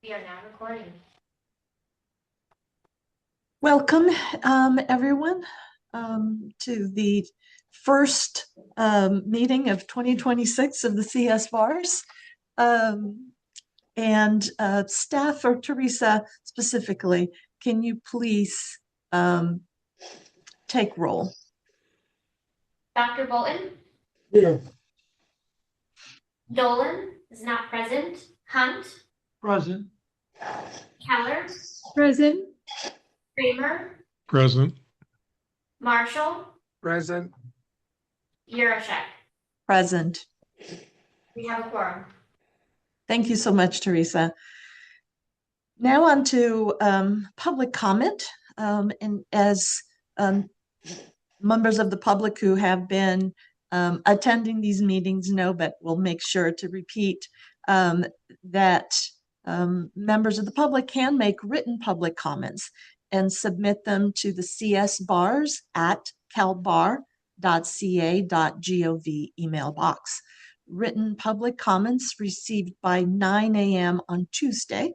We are now recording. Welcome, everyone, to the first meeting of 2026 of the CSBARS. And staff, or Teresa specifically, can you please take roll? Dr. Bolton? Here. Dolan is not present. Hunt? Present. Keller? Present. Kramer? Present. Marshall? Present. Yurashek. Present. We have a quorum. Thank you so much, Teresa. Now on to public comment. And as members of the public who have been attending these meetings know, but we'll make sure to repeat that members of the public can make written public comments and submit them to the CSBARS at calbar.ca.gov email box. Written public comments received by 9 a.m. on Tuesday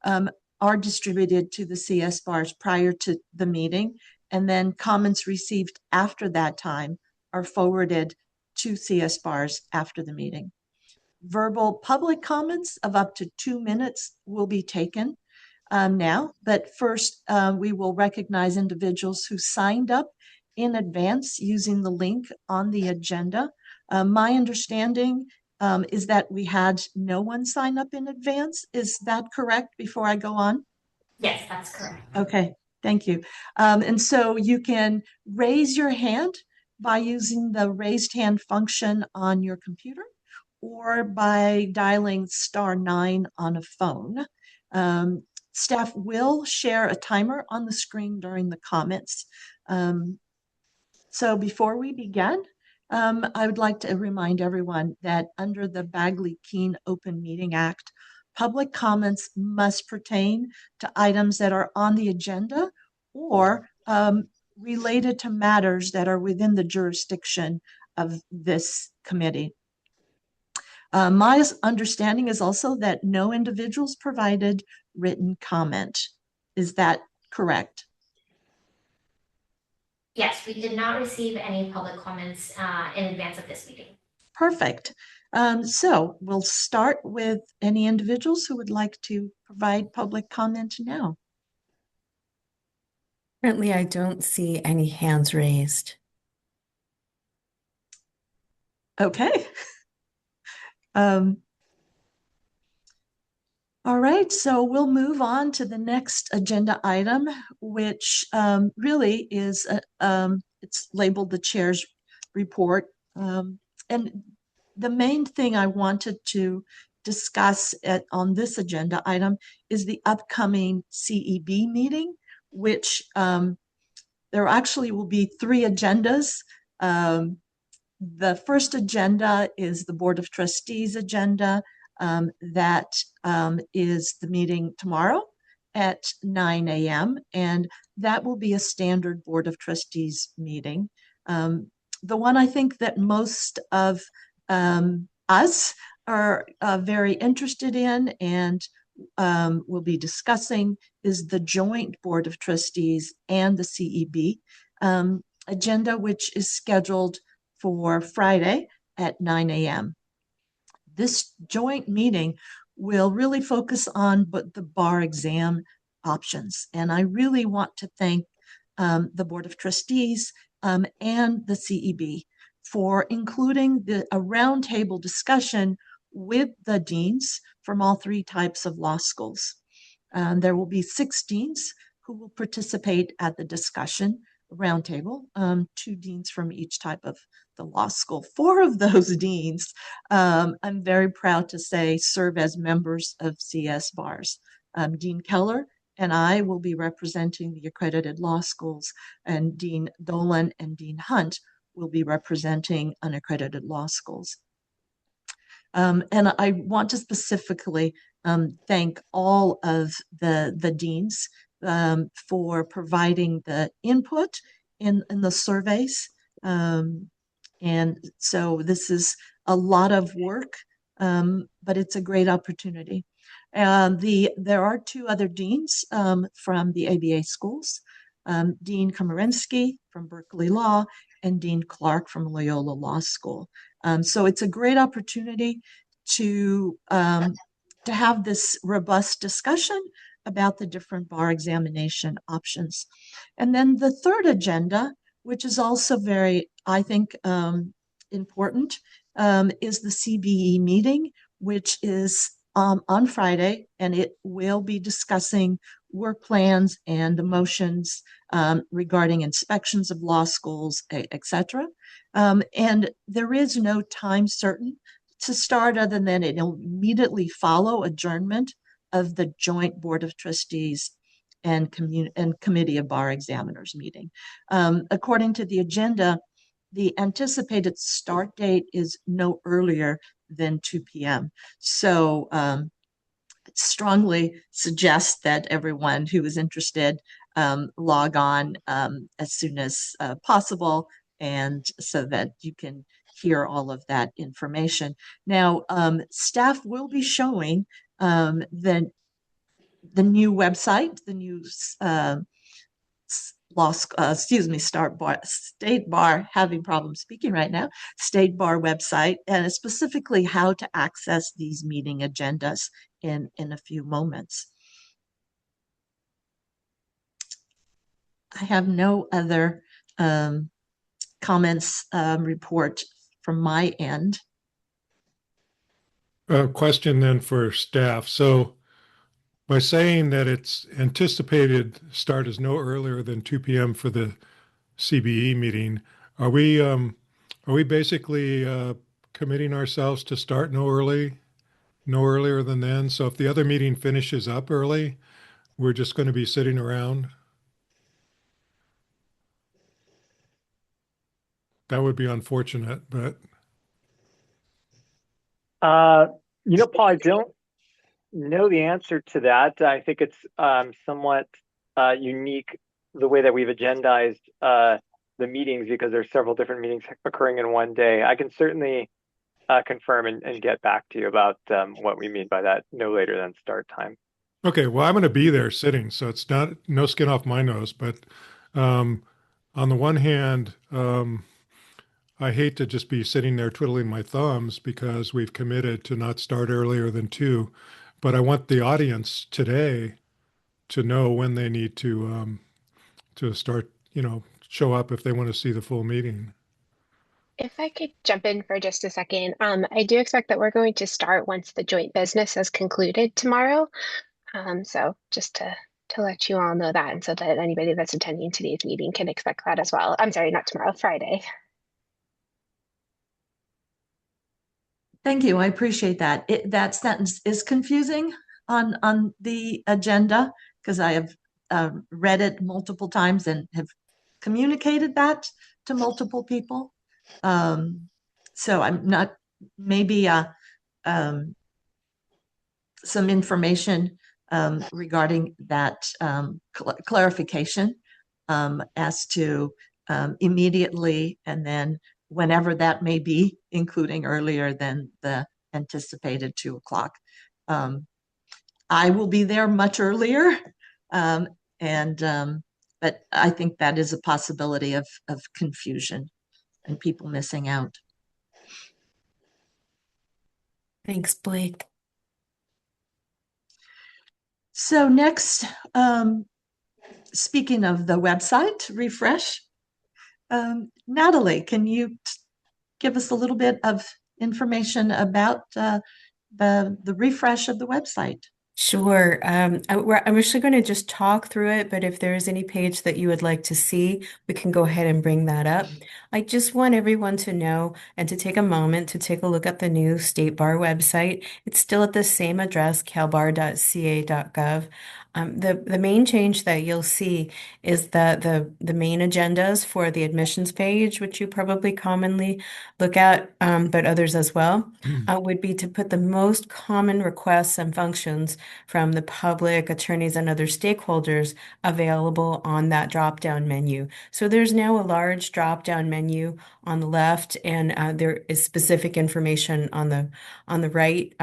are distributed to the CSBARS prior to the meeting, and then comments received after that time are forwarded to CSBARS after the meeting. Verbal public comments of up to 2 minutes will be taken now, but first we will recognize individuals who signed up in advance using the link on the agenda. My understanding is that we had no one sign up in advance. Is that correct before I go on? Yes, that's correct. Okay, thank you. And so you can raise your hand by using the raised hand function on your computer or by dialing *9 on a phone. Staff will share a timer on the screen during the comments. So before we begin, I would like to remind everyone that under the Bagley-Keene Open Meeting Act, public comments must pertain to items that are on the agenda or related to matters that are within the jurisdiction of this committee. My understanding is also that no individuals provided written comment. Is that correct? Yes, we did not receive any public comments in advance of this meeting. Perfect. So we'll start with any individuals who would like to provide public comment now. Currently, I don't see any hands raised. Okay. All right, so we'll move on to the next agenda item, which really is, it's labeled the chair's report. And the main thing I wanted to discuss on this agenda item is the upcoming CEB meeting, which there actually will be 3 agendas. The first agenda is the Board of Trustees agenda. That is the meeting tomorrow at 9 a.m. and that will be a standard Board of Trustees meeting. The one I think that most of us are very interested in and will be discussing is the joint Board of Trustees and the CEB agenda, which is scheduled for Friday at 9 a.m. This joint meeting will really focus on the bar exam options. And I really want to thank the Board of Trustees and the CEB for including a roundtable discussion with the deans from all 3 types of law schools. There will be 6 deans who will participate at the discussion roundtable, 2 deans from each type of the law school. 4 of those deans, I'm very proud to say, serve as members of CSBARS. Dean Keller and I will be representing the accredited law schools, and Dean Dolan and Dean Hunt will be representing unaccredited law schools. And I want to specifically thank all of the deans for providing the input in the surveys. And so this is a lot of work but it's a great opportunity. There are two other deans from the ABA schools, Dean Komarinsky from Berkeley Law and Dean Clark from Loyola Law School. So it's a great opportunity to have this robust discussion about the different bar examination options. And then the third agenda, which is also very, I think, important, is the CBE meeting, which is on Friday, and it will be discussing work plans and the motions regarding inspections of law schools, etc. And there is no time certain to start other than it'll immediately follow adjournment of the joint Board of Trustees and Committee of Bar Examiners meeting. According to the agenda, the anticipated start date is no earlier than 2 p.m. So strongly suggest that everyone who is interested log on as soon as possible, and so that you can hear all of that information. Now, staff will be showing the new website, the new State Bar, having problems speaking right now, State Bar website, and specifically how to access these meeting agendas in a few moments. I have no other comments report from my end. Question then for staff. So by saying that it's anticipated start is no earlier than 2 p.m. for the CBE meeting, are we basically committing ourselves to start no earlier than then? So if the other meeting finishes up early, we're just going to be sitting around? That would be unfortunate, but Paul, I don't know the answer to that. I think it's somewhat unique the way that we've agendized the meetings, because there's several different meetings occurring in one day. I can certainly confirm and get back to you about what we mean by that no later than start time. okay. Well, I'm going to be there sitting, so it's no skin off my nose. But on the one hand, I hate to just be sitting there twiddling my thumbs because we've committed to not start earlier than 2, but I want the audience today to know when they need to start, show up if they want to see the full meeting. If I could jump in for just a second, I do expect that we're going to start once the joint business has concluded tomorrow. So just to let you all know that, and so that anybody that's attending today's meeting can expect that as well. I'm sorry, not tomorrow, Friday. Thank you. I appreciate that. That sentence is confusing on the agenda because I have read it multiple times and have communicated that to multiple people. So I'm not, maybe some information regarding that clarification as to immediately and then whenever that may be, including earlier than the anticipated 2 o'clock. I will be there much earlier, but I think that is a possibility of confusion and people missing out. Thanks, Blake. So next, speaking of the website refresh, Natalie, can you give us a little bit of information about the refresh of the website? Sure. I'm actually going to just talk through it, but if there is any page that you would like to see, we can go ahead and bring that up. I just want everyone to know and to take a moment to take a look at the new State Bar website. It's still at the same address, calbar.ca.gov. The main change that you'll see is that the main agendas for the admissions page, which you probably commonly look at, but others as well, would be to put the most common requests and functions from the public, attorneys, and other stakeholders available on that drop-down menu. So there's now a large drop-down menu on the left, and there is specific information on the right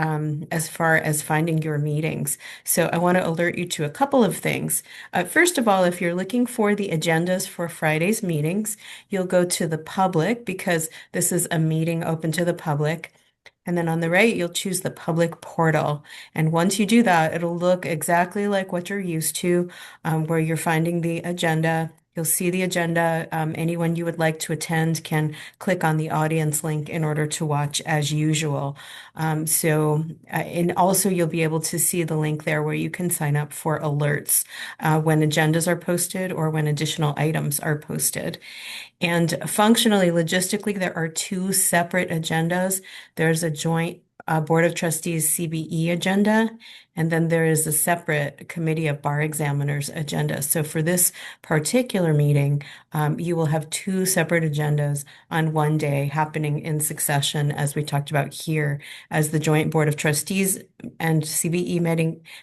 as far as finding your meetings. So I want to alert you to a couple of things. First of all, if you're looking for the agendas for Friday's meetings, you'll go to the public because this is a meeting open to the public. And then on the right, you'll choose the public portal. And once you do that, it'll look exactly like what you're used to, where you're finding the agenda. You'll see the agenda. Anyone you would like to attend can click on the audience link in order to watch as usual. And also you'll be able to see the link there where you can sign up for alerts when agendas are posted or when additional items are posted. And functionally, logistically, there are two separate agendas. There's a joint Board of Trustees CBE agenda, and then there is a separate Committee of Bar Examiners agenda. So for this particular meeting, you will have two separate agendas on one day happening in succession, as we talked about here, as the joint Board of Trustees and CBE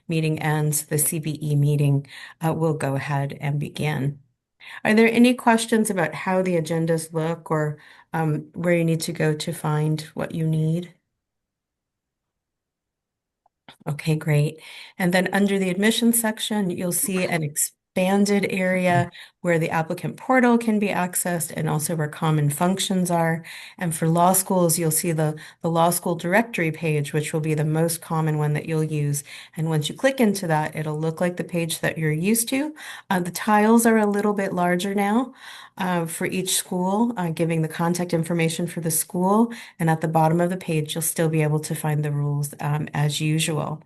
meeting ends, the CBE meeting will go ahead and begin. Are there any questions about how the agendas look or where you need to go to find what you need? Okay, great. And then under the admissions section, you'll see an expanded area where the applicant portal can be accessed and also where common functions are. And for law schools, you'll see the law school directory page, which will be the most common one that you'll use. And once you click into that, it'll look like the page that you're used to. The tiles are a little bit larger now for each school, giving the contact information for the school. And at the bottom of the page, you'll still be able to find the rules as usual.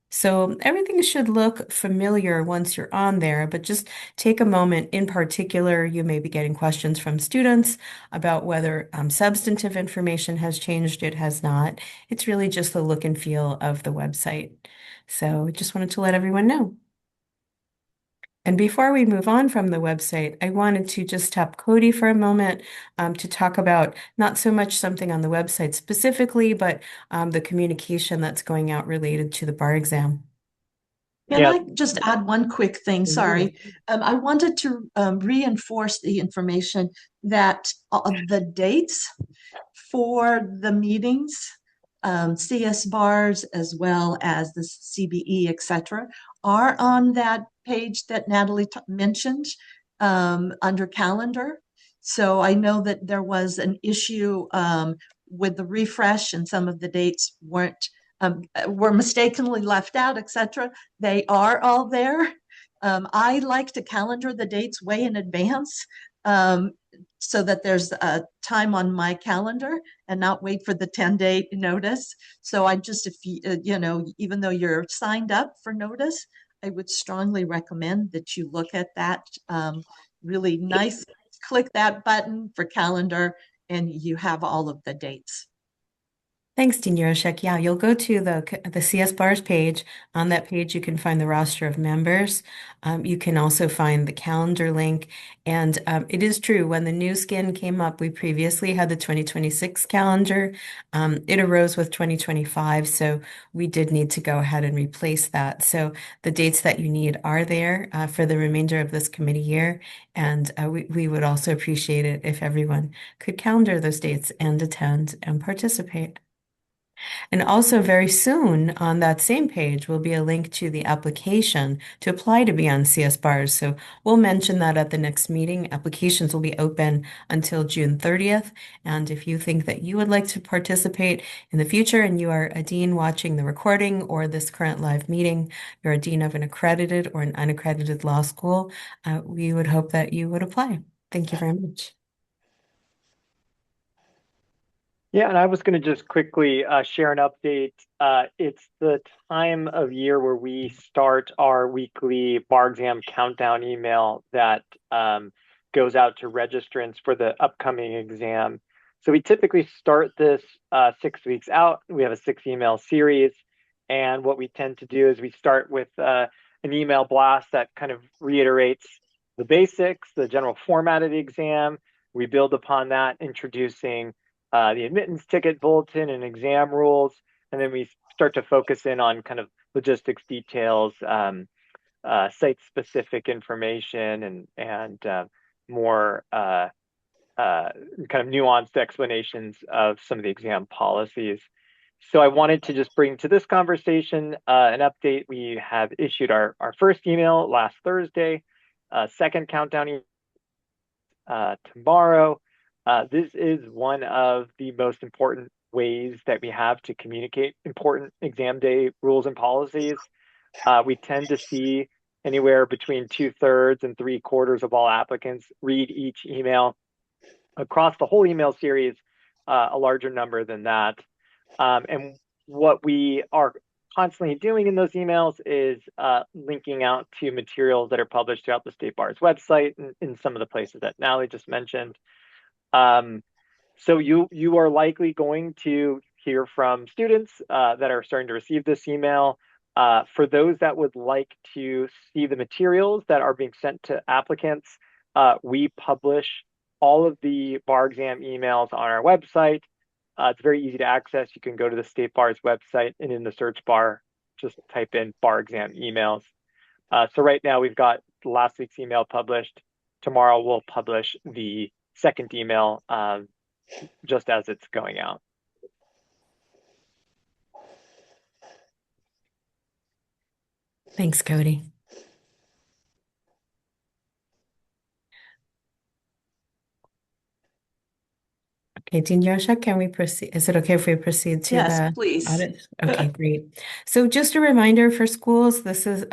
So everything should look familiar once you're on there, but just take a moment. In particular, you may be getting questions from students about whether substantive information has changed. It has not. It's really just the look and feel of the website. So just wanted to let everyone know. And before we move on from the website, I wanted to just tap Cody for a moment to talk about not so much something on the website specifically, but the communication that's going out related to the bar exam. Can Yeah. I just add one quick thing? Sorry. I wanted to reinforce the information that the dates for the meetings, CSBARS as well as the CBE, et cetera, are on that page that Natalie mentioned under calendar. So I know that there was an issue with the refresh and some of the dates were mistakenly left out, et cetera. They are all there. I like to calendar the dates way in advance so that there's a time on my calendar and not wait for the 10-day notice. So I just, if you, even though you're signed up for notice, I would strongly recommend that you look at that really nice, click that button for calendar and you have all of the dates. Thanks, Dean Yaroshek. Yeah, you'll go to the CSBARS page. On that page, you can find the roster of members. You can also find the calendar link. And it is true, when the new skin came up, we previously had the 2026 calendar. It arose with 2025, so we did need to go ahead and replace that. So the dates that you need are there for the remainder of this committee year. And we would also appreciate it if everyone could calendar those dates and attend and participate. And also very soon on that same page will be a link to the application to apply to be on CSBARS. So we'll mention that at the next meeting. Applications will be open until June 30th. And if you think that you would like to participate in the future and you are a dean watching the recording or this current live meeting, you're a dean of an accredited or an unaccredited law school, we would hope that you would apply. Thank you very much. Yeah, and I was going to just quickly share an update. It's the time of year where we start our weekly bar exam countdown email that goes out to registrants for the upcoming exam. So we typically start this 6 weeks out. We have a 6 email series. And what we tend to do is we start with an email blast that kind of reiterates the basics, the general format of the exam. We build upon that, introducing the admittance ticket bulletin and exam rules, and then we start to focus in on kind of logistics details, site-specific information, and more kind of nuanced explanations of some of the exam policies. So I wanted to just bring to this conversation an update. We have issued our first email last Thursday, second countdown tomorrow. This is one of the most important ways that we have to communicate important exam day rules and policies. We tend to see anywhere between 2/3 and 3/4 of all applicants read each email. Across the whole email series, a larger number than that. And what we are constantly doing in those emails is linking out to materials that are published throughout the State Bar's website and in some of the places that Natalie just mentioned. So you are likely going to hear from students that are starting to receive this email. For those that would like to see the materials that are being sent to applicants, we publish all of the bar exam emails on our website. It's very easy to access. You can go to the State Bar's website and in the search bar, just type in bar exam emails. So right now we've got last week's email published. Tomorrow we'll publish the second email just as it's going out. Thanks, Cody. Okay, Dinyosha, can we proceed? Is it okay if we proceed to Yes, the please. audit? Okay, great. So just a reminder for schools, this is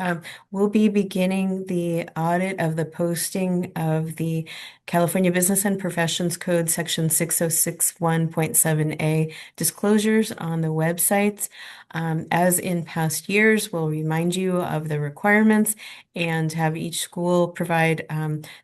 we'll be beginning the audit of the posting of the California Business and Professions Code Section 6061.7A disclosures on the websites. As in past years, we'll remind you of the requirements and have each school provide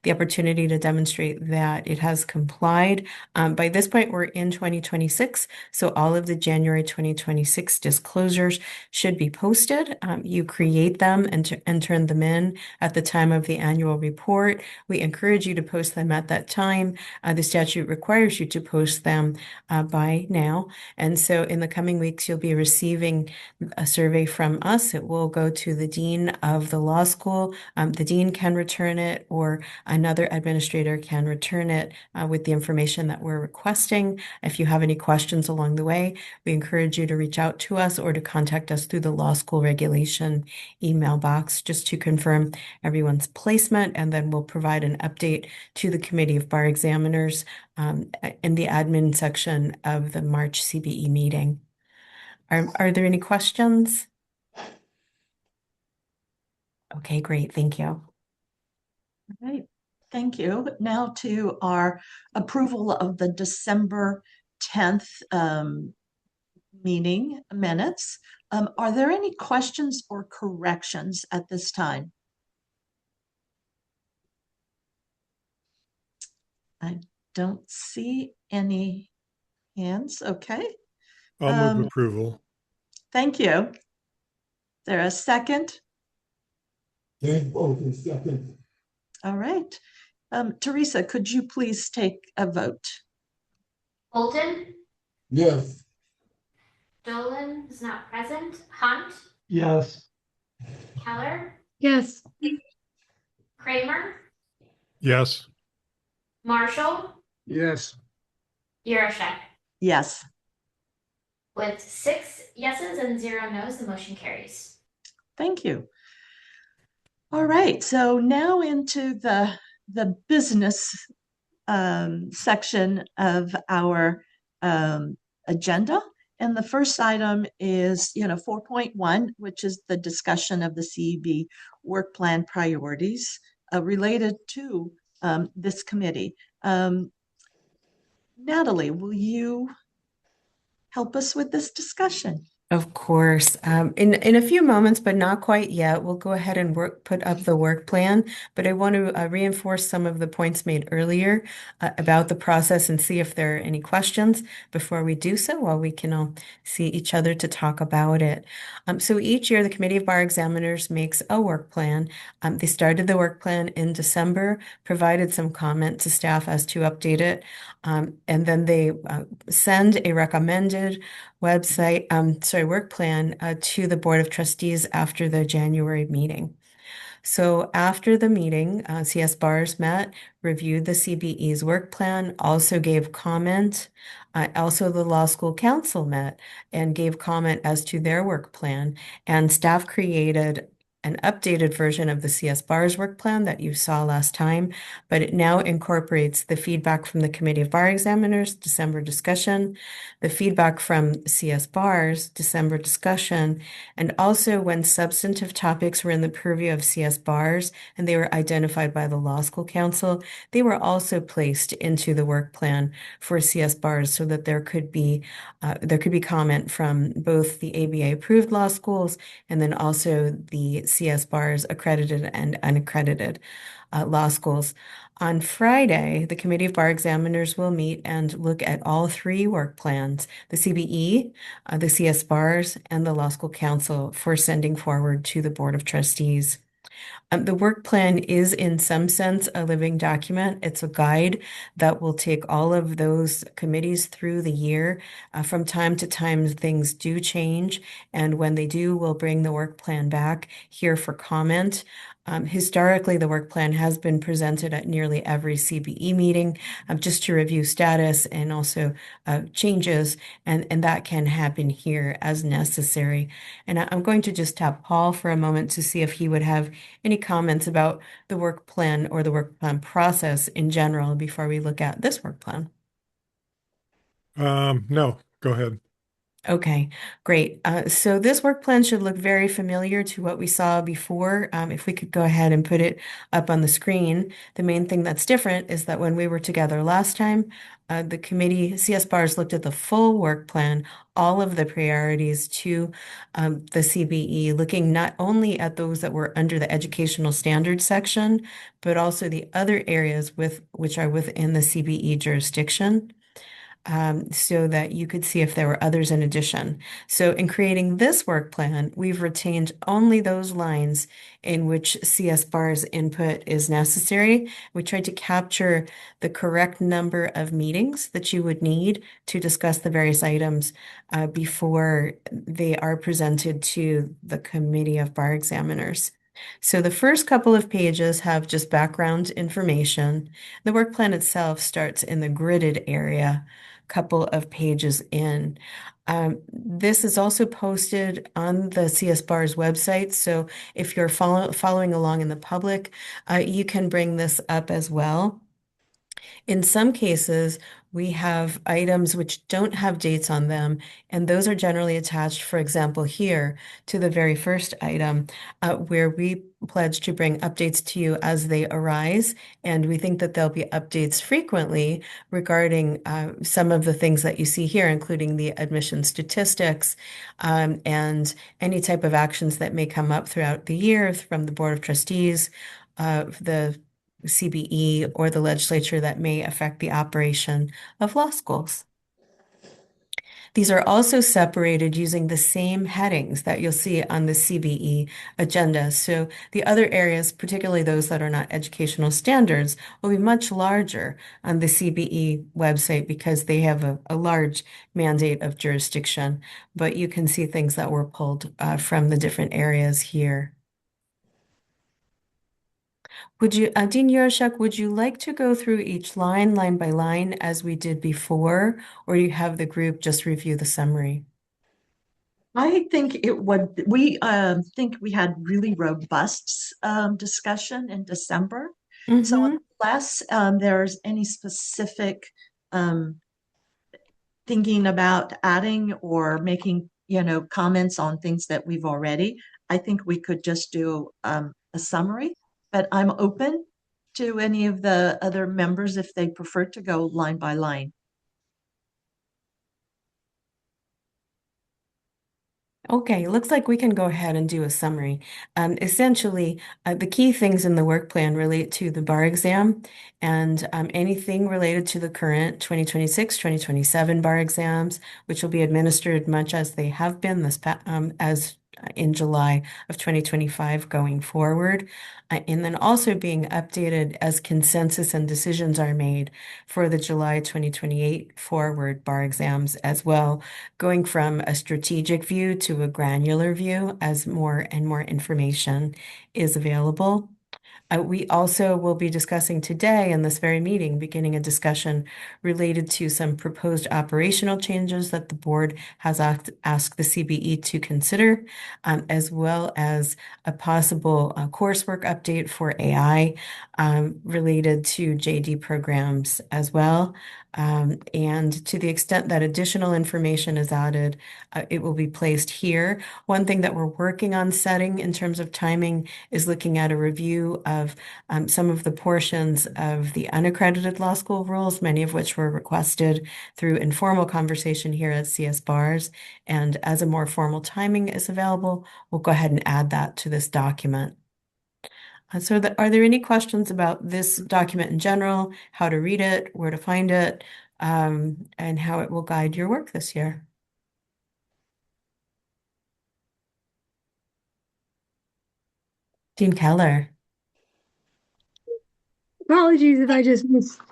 the opportunity to demonstrate that it has complied. By this point, we're in 2026, so all of the January 2026 disclosures should be posted. You create them and turn them in at the time of the annual report. We encourage you to post them at that time. The statute requires you to post them by now. And so in the coming weeks, you'll be receiving a survey from us. It will go to the dean of the law school. The dean can return it, or another administrator can return it with the information that we're requesting. If you have any questions along the way, we encourage you to reach out to us or to contact us through the law school regulation email box just to confirm everyone's placement, and then we'll provide an update to the Committee of Bar Examiners in the admin section of the March CBE meeting. Are there any questions? Okay, great. Thank you. All right, thank you. Now to our approval of the December 10th meeting minutes. Are there any questions or corrections at this time? I don't see any hands. Okay, I'll move approval. thank you. Is there a second? Second. All right. Teresa, could you please take a vote? Bolton, Yes. Dolan is not present. Hunt, Yes. Keller, Yes. Kramer, Yes. Marshall, Yes. Yurashek. Yes. With 6 yeses and 0 nos, the motion carries. Thank you. All right, so now into the business section of our agenda. And the first item is, 4.1, which is the discussion of the CEB work plan priorities related to this committee. Natalie, will you help us with this discussion? Of course. In a few moments, but not quite yet, we'll go ahead and put up the work plan. But I want to reinforce some of the points made earlier about the process and see if there are any questions before we do so, while we can all see each other to talk about it. So each year, the Committee of Bar Examiners makes a work plan. They started the work plan in December, provided some comment to staff as to update it, and then they send a recommended work plan to the Board of Trustees after the January meeting. So after the meeting, CSBARS met, reviewed the CBE's work plan, also gave comment. Also, the Law School Council met and gave comment as to their work plan, and staff created an updated version of the CSBARS work plan that you saw last time, but it now incorporates the feedback from the Committee of Bar Examiners, December discussion, the feedback from CSBARS, December discussion, and also when substantive topics were in the purview of CSBARS and they were identified by the Law School Council, they were also placed into the work plan for CSBARS so that there could be comment from both the ABA approved law schools and then also the CSBARS accredited and unaccredited law schools. On Friday, the Committee of Bar Examiners will meet and look at all three work plans, the CBE, the CSBARS, and the Law School Council for sending forward to the Board of Trustees. The work plan is, in some sense, a living document. It's a guide that will take all of those committees through the year. From time to time, things do change, and when they do, we'll bring the work plan back here for comment. Historically, the work plan has been presented at nearly every CBE meeting, just to review status and also changes, and that can happen here as necessary. And I'm going to just tap Paul for a moment to see if he would have any comments about the work plan or the work plan process in general before we look at this work plan. No, go ahead. Okay, great. So this work plan should look very familiar to what we saw before. If we could go ahead and put it up on the screen. The main thing that's different is that when we were together last time, the committee, CSBARS, looked at the full work plan, all of the priorities to the CBE, looking not only at those that were under the educational standards section, but also the other areas which are within the CBE jurisdiction. So that you could see if there were others in addition. So in creating this work plan, we've retained only those lines in which CSBAR's input is necessary. We tried to capture the correct number of meetings that you would need to discuss the various items before they are presented to the Committee of Bar Examiners. So the first couple of pages have just background information. The work plan itself starts in the gridded area, couple of pages in. This is also posted on the CSBARS website. So if you're following along in the public, you can bring this up as well. In some cases, we have items which don't have dates on them, and those are generally attached, for example, here to the very first item, where we pledge to bring updates to you as they arise. And we think that there'll be updates frequently regarding some of the things that you see here, including the admission statistics and any type of actions that may come up throughout the year from the Board of Trustees, the CBE, or the legislature that may affect the operation of law schools. These are also separated using the same headings that you'll see on the CBE agenda. So the other areas, particularly those that are not educational standards, will be much larger on the CBE website because they have a large mandate of jurisdiction. But you can see things that were pulled from the different areas here. Would you, Dean Yaroshuk, would you like to go through each line by line, as we did before, or do you have the group just review the summary? I think think we had really robust discussion in December. So unless there's any specific thinking about adding or making, comments on things that we've already, I think we could just do a summary. But I'm open to any of the other members if they prefer to go line by line. Okay, looks like we can go ahead and do a summary. Essentially, the key things in the work plan relate to the bar exam and anything related to the current 2026-2027 bar exams, which will be administered much as they have been as in July of 2025 going forward, and then also being updated as consensus and decisions are made for the July 2028 forward bar exams as well, going from a strategic view to a granular view as more and more information is available. We also will be discussing today in this very meeting, beginning a discussion related to some proposed operational changes that the board has asked the CBE to consider, as well as a possible coursework update for AI related to JD programs as well. And to the extent that additional information is added, it will be placed here. One thing that we're working on setting in terms of timing is looking at a review of some of the portions of the unaccredited law school rules, many of which were requested through informal conversation here at CSBARS. And as a more formal timing is available, we'll go ahead and add that to this document. So are there any questions about this document in general, how to read it, where to find it, and how it will guide your work this year? Dean Keller. Apologies if I just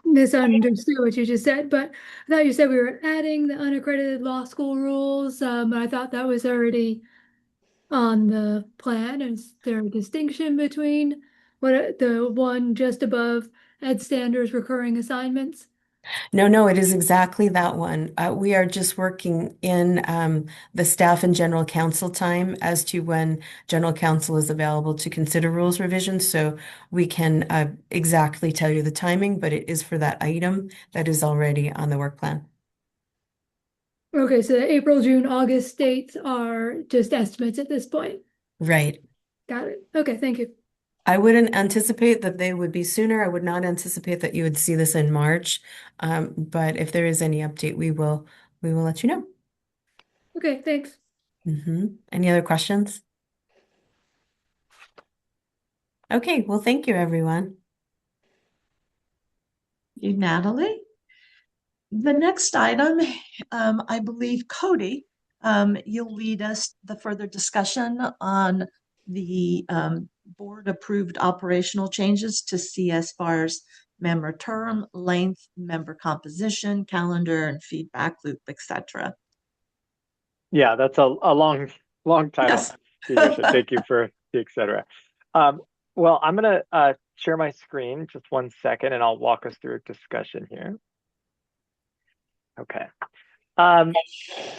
misunderstood what you just said, but I thought you said we were adding the unaccredited law school rules. I thought that was already on the plan. Is there a distinction between the one just above Ed Standard's recurring assignments? No, it is exactly that one. We are just working in the staff and general counsel time as to when general counsel is available to consider rules revisions. So we can exactly tell you the timing, but it is for that item that is already on the work plan. Okay, so the April, June, August dates are just estimates at this point. Right. Got it. Okay, thank you. I wouldn't anticipate that they would be sooner. I would not anticipate that you would see this in March. But if there is any update, we will let you know. Okay, thanks. Any other questions? Okay, well, thank you, everyone. You, Natalie. The next item, I believe, Cody, you'll lead us the further discussion on the board-approved operational changes to CSBARS member term, length, member composition, calendar, and feedback loop, etc. Yeah, that's a long title. Yes. Thank you for the etc. Well, I'm going to share my screen just 1 second, and I'll walk us through a discussion here. Okay. At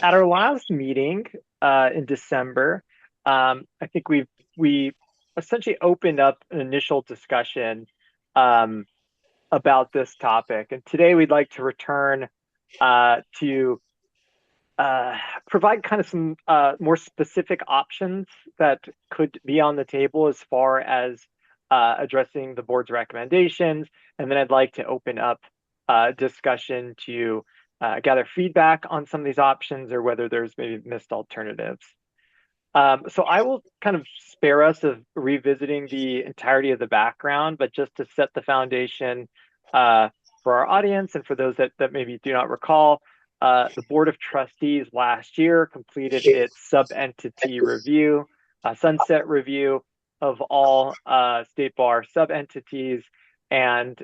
our last meeting in December, I think we essentially opened up an initial discussion about this topic, and today we'd like to return to provide kind of some more specific options that could be on the table as far as addressing the board's recommendations, and then I'd like to open up discussion to gather feedback on some of these options or whether there's maybe missed alternatives. So I will kind of spare us of revisiting the entirety of the background, but just to set the foundation for our audience and for those that maybe do not recall, the Board of Trustees last year completed its sub-entity review, sunset review of all state bar sub-entities, and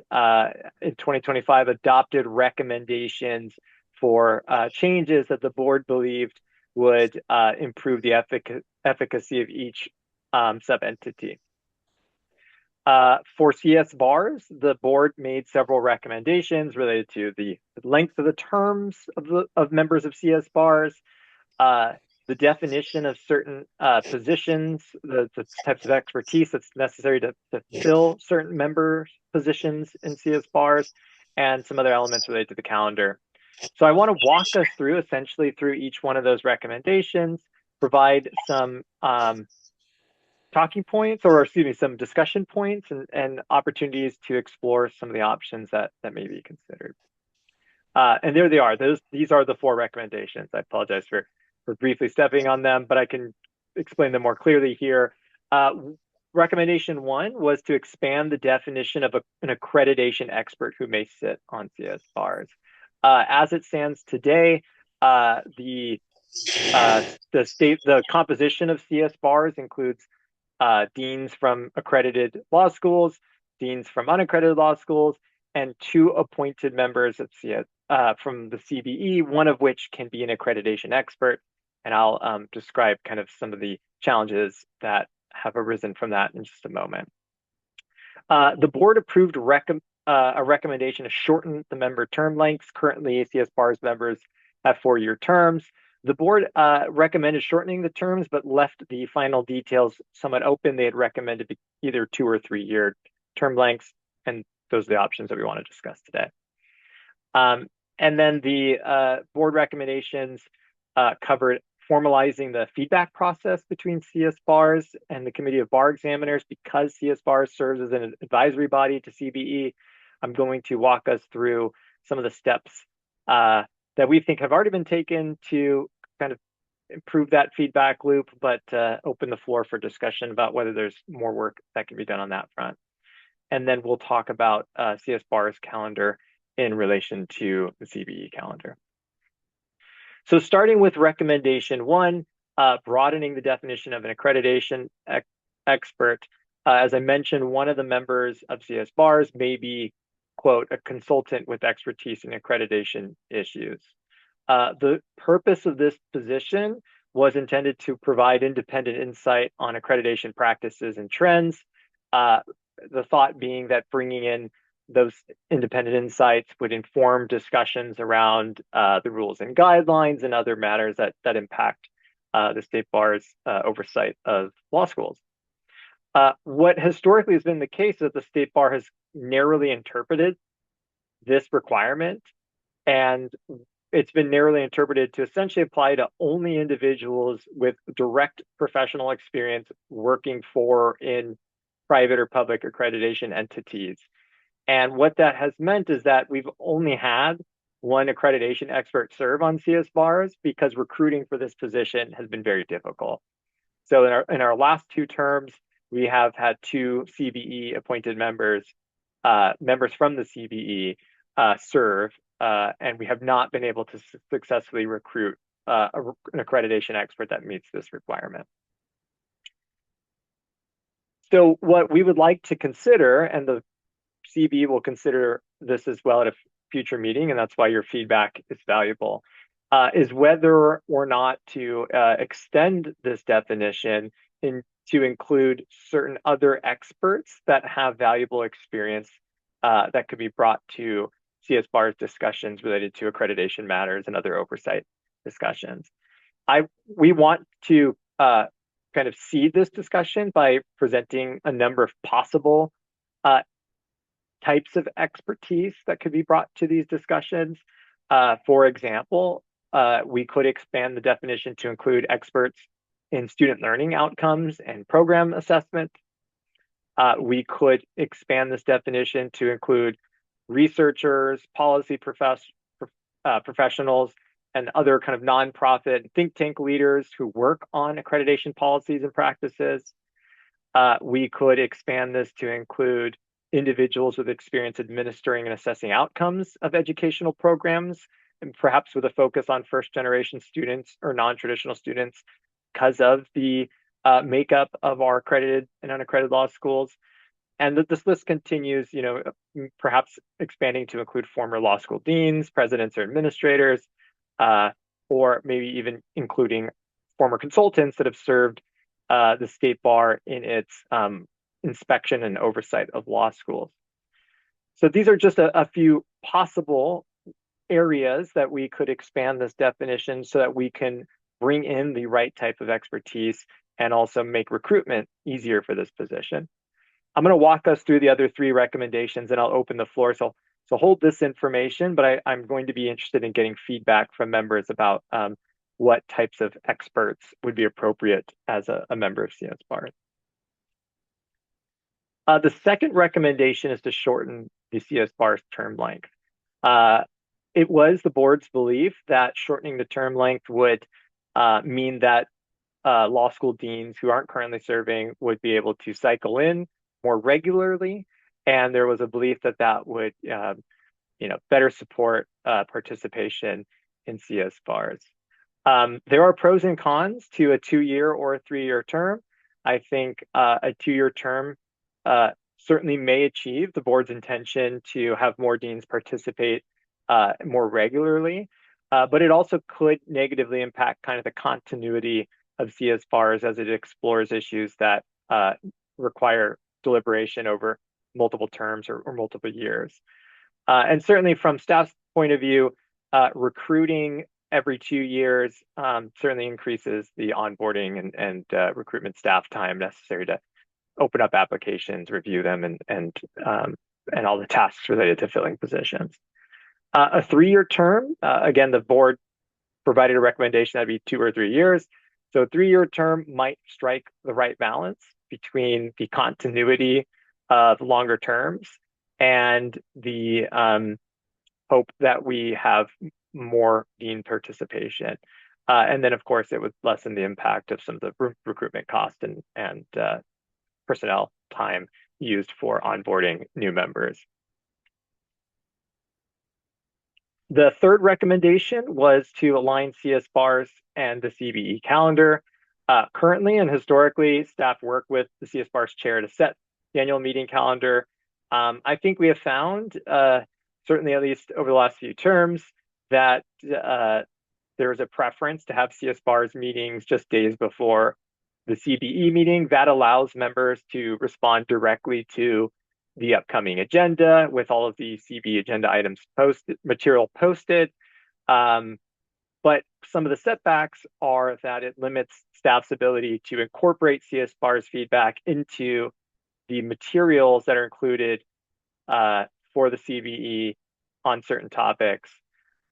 in 2025 adopted recommendations for changes that the board believed would improve the efficacy of each sub-entity. For CSBARS, the board made several recommendations related to the length of the terms of members of CSBARS, the definition of certain positions, the types of expertise that's necessary to fill certain member positions in CSBARS, and some other elements related to the calendar. So I want to walk us through essentially through each one of those recommendations, provide some talking points, or excuse me, some discussion points and opportunities to explore some of the options that may be considered. And there they are. These are the 4 recommendations. I apologize for briefly stepping on them, but I can explain them more clearly here. Recommendation 1 was to expand the definition of an accreditation expert who may sit on CSBARS. As it stands today, the The composition of CSBARS includes deans from accredited law schools, deans from unaccredited law schools, and 2 appointed members of from the CBE, one of which can be an accreditation expert. And I'll describe kind of some of the challenges that have arisen from that in just a moment. The board approved a recommendation to shorten the member term lengths. Currently, CSBARS members have 4-year terms. The board recommended shortening the terms, but left the final details somewhat open. They had recommended either 2 or 3-year term lengths, and those are the options that we want to discuss today. And then the board recommendations covered formalizing the feedback process between CSBARS and the Committee of Bar Examiners. Because CSBARS serves as an advisory body to CBE, I'm going to walk us through some of the steps that we think have already been taken to kind of improve that feedback loop, but open the floor for discussion about whether there's more work that can be done on that front. And then we'll talk about CSBARS calendar in relation to the CBE calendar. So starting with recommendation 1, broadening the definition of an accreditation expert. As I mentioned, one of the members of CSBARS may be, quote, a consultant with expertise in accreditation issues. The purpose of this position was intended to provide independent insight on accreditation practices and trends. The thought being that bringing in those independent insights would inform discussions around the rules and guidelines and other matters that impact the state bar's oversight of law schools. What historically has been the case is that the state bar has narrowly interpreted this requirement, and it's been narrowly interpreted to essentially apply to only individuals with direct professional experience working for in private or public accreditation entities. And what that has meant is that we've only had one accreditation expert serve on CSBARS because recruiting for this position has been very difficult. So in our last 2 terms, we have had 2 CBE appointed members from the CBE serve, and we have not been able to successfully recruit an accreditation expert that meets this requirement. So what we would like to consider, and the CBE will consider this as well at a future meeting, and that's why your feedback is valuable, is whether or not to extend this definition to include certain other experts that have valuable experience that could be brought to CSBAR's discussions related to accreditation matters and other oversight discussions. We want to kind of seed this discussion by presenting a number of possible types of expertise that could be brought to these discussions. For example, we could expand the definition to include experts in student learning outcomes and program assessment. We could expand this definition to include researchers, policy professionals, and other kind of nonprofit think tank leaders who work on accreditation policies and practices. We could expand this to include individuals with experience administering and assessing outcomes of educational programs, and perhaps with a focus on first-generation students or non-traditional students because of the makeup of our accredited and unaccredited law schools. And that this list continues, perhaps expanding to include former law school deans, presidents or administrators, or maybe even including former consultants that have served the state bar in its inspection and oversight of law schools. So these are just a few possible areas that we could expand this definition so that we can bring in the right type of expertise and also make recruitment easier for this position. I'm going to walk us through the other 3 recommendations and I'll open the floor. So hold this information, but I'm going to be interested in getting feedback from members about what types of experts would be appropriate as a member of CSBARS. The second recommendation is to shorten the CSBARS term length. It was the board's belief that shortening the term length would mean that law school deans who aren't currently serving would be able to cycle in more regularly, and there was a belief that that would better support participation in CSBARS. There are pros and cons to a 2-year or a 3-year term. I think a 2-year term certainly may achieve the board's intention to have more deans participate more regularly, but it also could negatively impact kind of the continuity of CSBARS as it explores issues that require deliberation over multiple terms or multiple years. And certainly from staff's point of view, recruiting every 2 years certainly increases the onboarding and recruitment staff time necessary to open up applications, review them, and all the tasks related to filling positions. A 3-year term, again, the board provided a recommendation that'd be 2 or 3 years. So a 3-year term might strike the right balance between the continuity of longer terms and the hope that we have more dean participation. And then, of course, it would lessen the impact of some of the recruitment costs and personnel time used for onboarding new members. The third recommendation was to align CSBARS and the CBE calendar. Currently and historically, staff work with the CSBARS chair to set the annual meeting calendar. I think we have found, certainly at least over the last few terms, that there is a preference to have CSBARS meetings just days before the CBE meeting. That allows members to respond directly to the upcoming agenda with all of the CBE agenda items material posted. But some of the setbacks are that it limits staff's ability to incorporate CSBARS feedback into the materials that are included for the CBE on certain topics.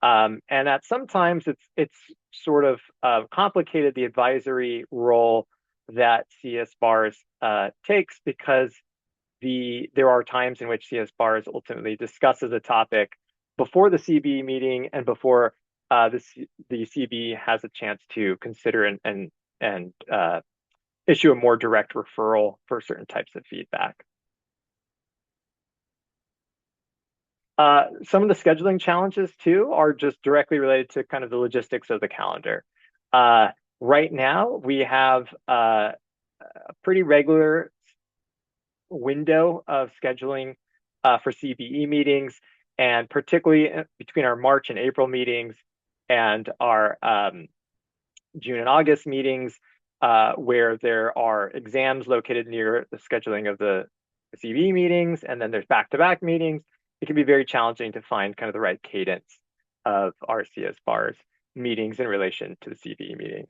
And that sometimes it's sort of complicated the advisory role that CSBARS takes, because there are times in which CSBARS ultimately discusses a topic before the CBE meeting and before the CBE has a chance to consider and issue a more direct referral for certain types of feedback. Some of the scheduling challenges too are just directly related to kind of the logistics of the calendar. Right now, we have a pretty regular window of scheduling for CBE meetings, and particularly between our March and April meetings and our June and August meetings, where there are exams located near the scheduling of the CBE meetings, and then there's back-to-back meetings. It can be very challenging to find kind of the right cadence of our CSBARS meetings in relation to the CBE meetings.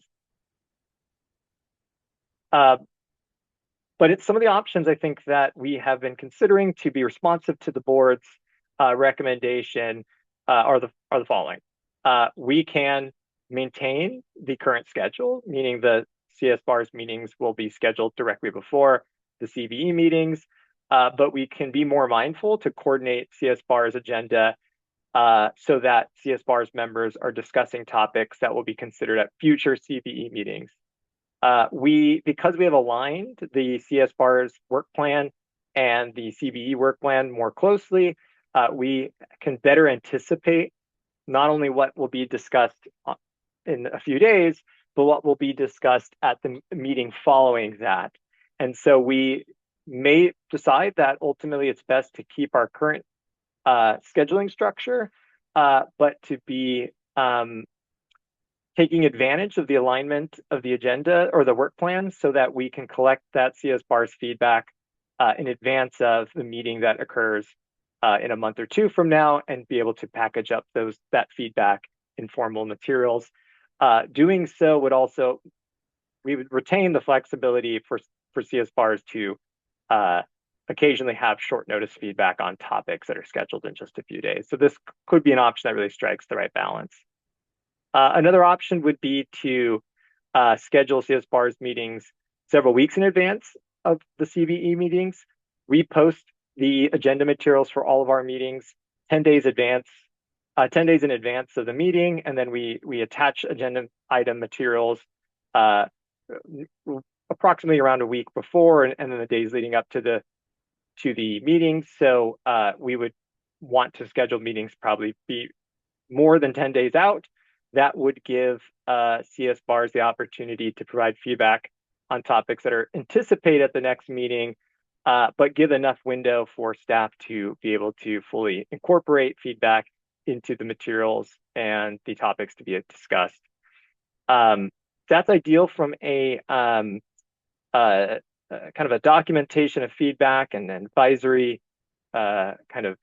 But it's some of the options I think that we have been considering to be responsive to the board's recommendation are the following. We can maintain the current schedule, meaning the CSBARS meetings will be scheduled directly before the CBE meetings, but we can be more mindful to coordinate CSBARS agenda so that CSBARS members are discussing topics that will be considered at future CBE meetings. Because we have aligned the CSBARS work plan and the CBE work plan more closely, we can better anticipate not only what will be discussed in a few days, but what will be discussed at the meeting following that. And so we may decide that ultimately it's best to keep our current scheduling structure, but to be taking advantage of the alignment of the agenda or the work plan so that we can collect that CSBARS feedback in advance of the meeting that occurs in a month or two from now, and be able to package up that feedback in formal materials. Doing so would also, we would retain the flexibility for CSBARS to occasionally have short notice feedback on topics that are scheduled in just a few days. So this could be an option that really strikes the right balance. Another option would be to schedule CSBARS meetings several weeks in advance of the CBE meetings. We post the agenda materials for all of our meetings 10 days in advance of the meeting, and then we attach agenda item materials approximately around a week before, and then the days leading up to the meeting. So we would want to schedule meetings probably be more than 10 days out, that would give CSBARS the opportunity to provide feedback on topics that are anticipated at the next meeting, but give enough window for staff to be able to fully incorporate feedback into the materials and the topics to be discussed. That's ideal from a kind of a documentation of feedback and advisory kind of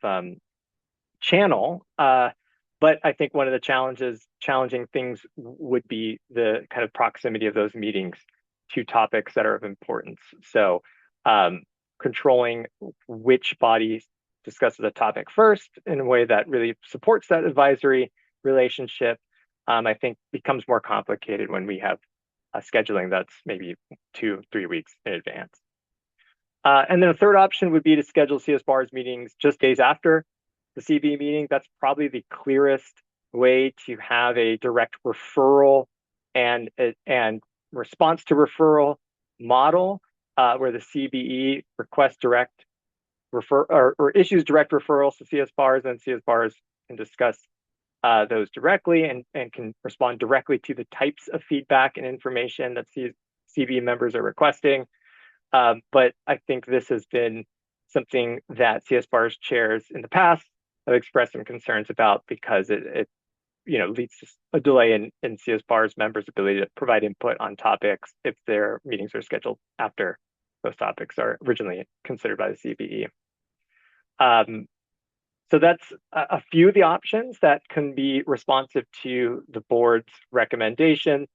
channel. But I think one of the challenging things would be the kind of proximity of those meetings to topics that are of importance. So controlling which body discusses a topic first in a way that really supports that advisory relationship, I think becomes more complicated when we have scheduling that's maybe 2-3 weeks in advance. And then a third option would be to schedule CSBARS meetings just days after the CB meeting. That's probably the clearest way to have a direct referral and response to referral model, where the CBE requests direct or issues direct referrals to CSBARS, and CSBARS can discuss those directly and can respond directly to the types of feedback and information that CBE members are requesting. But I think this has been something that CSBARS chairs in the past have expressed some concerns about, because it leads to a delay in CSBARS members' ability to provide input on topics if their meetings are scheduled after those topics are originally considered by the CBE. So that's a few of the options that can be responsive to the board's recommendation.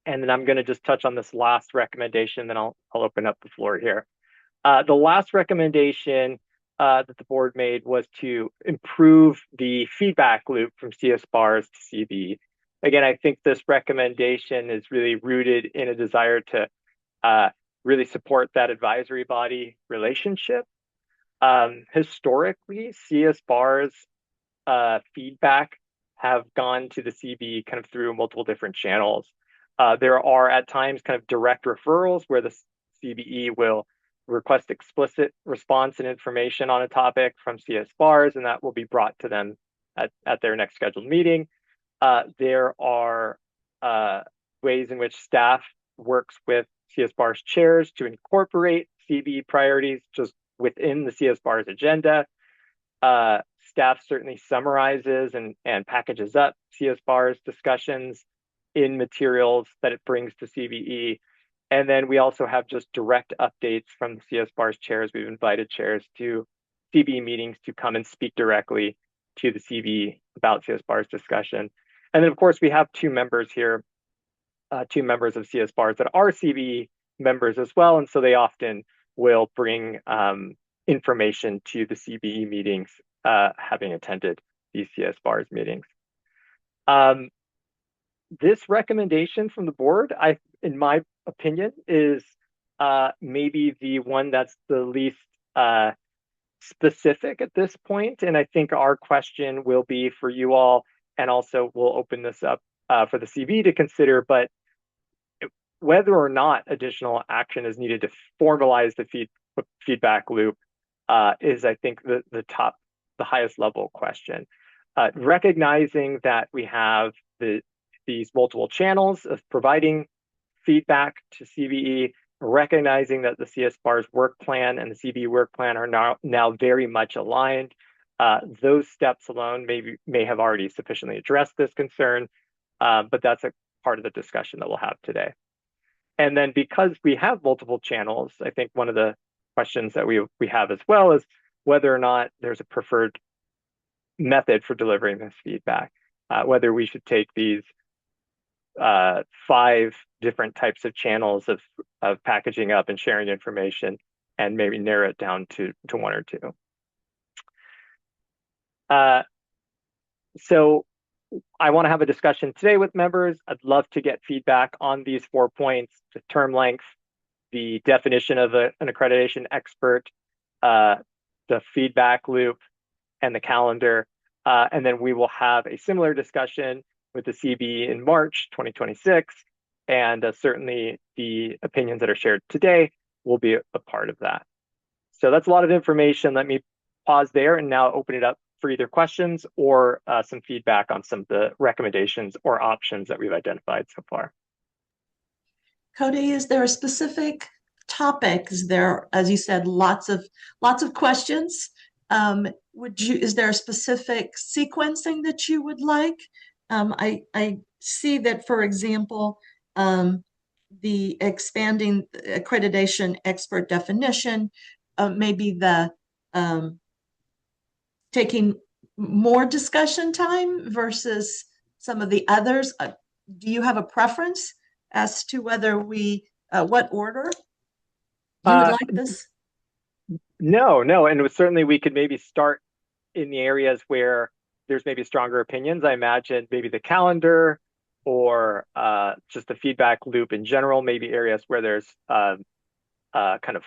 And then I'm going to just touch on this last recommendation, then I'll open up the floor here. The last recommendation that the board made was to improve the feedback loop from CSBARS to CBE. Again, I think this recommendation is really rooted in a desire to really support that advisory body relationship. Historically, CSBARS feedback have gone to the CBE kind of through multiple different channels. There are at times kind of direct referrals where the CBE will request explicit response and information on a topic from CSBARS, and that will be brought to them at their next scheduled meeting. There are ways in which staff works with CSBARS chairs to incorporate CBE priorities just within the CSBARS agenda. Staff certainly summarizes and packages up CSBARS discussions in materials that it brings to CBE. And then we also have just direct updates from the CSBARS chairs. We've invited chairs to CBE meetings to come and speak directly to the CBE about CSBARS discussion. And then, of course, we have two members here, two members of CSBARS that are CBE members as well. And so they often will bring information to the CBE meetings, having attended these CSBARS meetings. This recommendation from the board, in my opinion, is maybe the one that's the least specific at this point. And I think our question will be for you all, and also we'll open this up for the CB to consider, but whether or not additional action is needed to formalize the feedback loop is, I think, the highest level question. Recognizing that we have these multiple channels of providing feedback to CBE, recognizing that the CSBARS work plan and the CBE work plan are now very much aligned. Those steps alone may have already sufficiently addressed this concern, but that's a part of the discussion that we'll have today. And then because we have multiple channels, I think one of the questions that we have as well is whether or not there's a preferred method for delivering this feedback, whether we should take these 5 different types of channels of packaging up and sharing information and maybe narrow it down to 1 or 2. So I want to have a discussion today with members. I'd love to get feedback on these 4 points: the term length, the definition of an accreditation expert, the feedback loop, and the calendar. And then we will have a similar discussion with the CB in March 2026. And certainly the opinions that are shared today will be a part of that. So that's a lot of information. Let me pause there and now open it up for either questions or some feedback on some of the recommendations or options that we've identified so far. Cody, is there a specific topic? Is there, as you said, lots of questions? Is there a specific sequencing that you would like? I see that, for example, the expanding accreditation expert definition, maybe the taking more discussion time versus some of the others. Do you have a preference as to whether what order you would like this? No, and certainly we could maybe start in the areas where there's maybe stronger opinions. I imagine maybe the calendar or just the feedback loop in general, maybe areas where there's kind of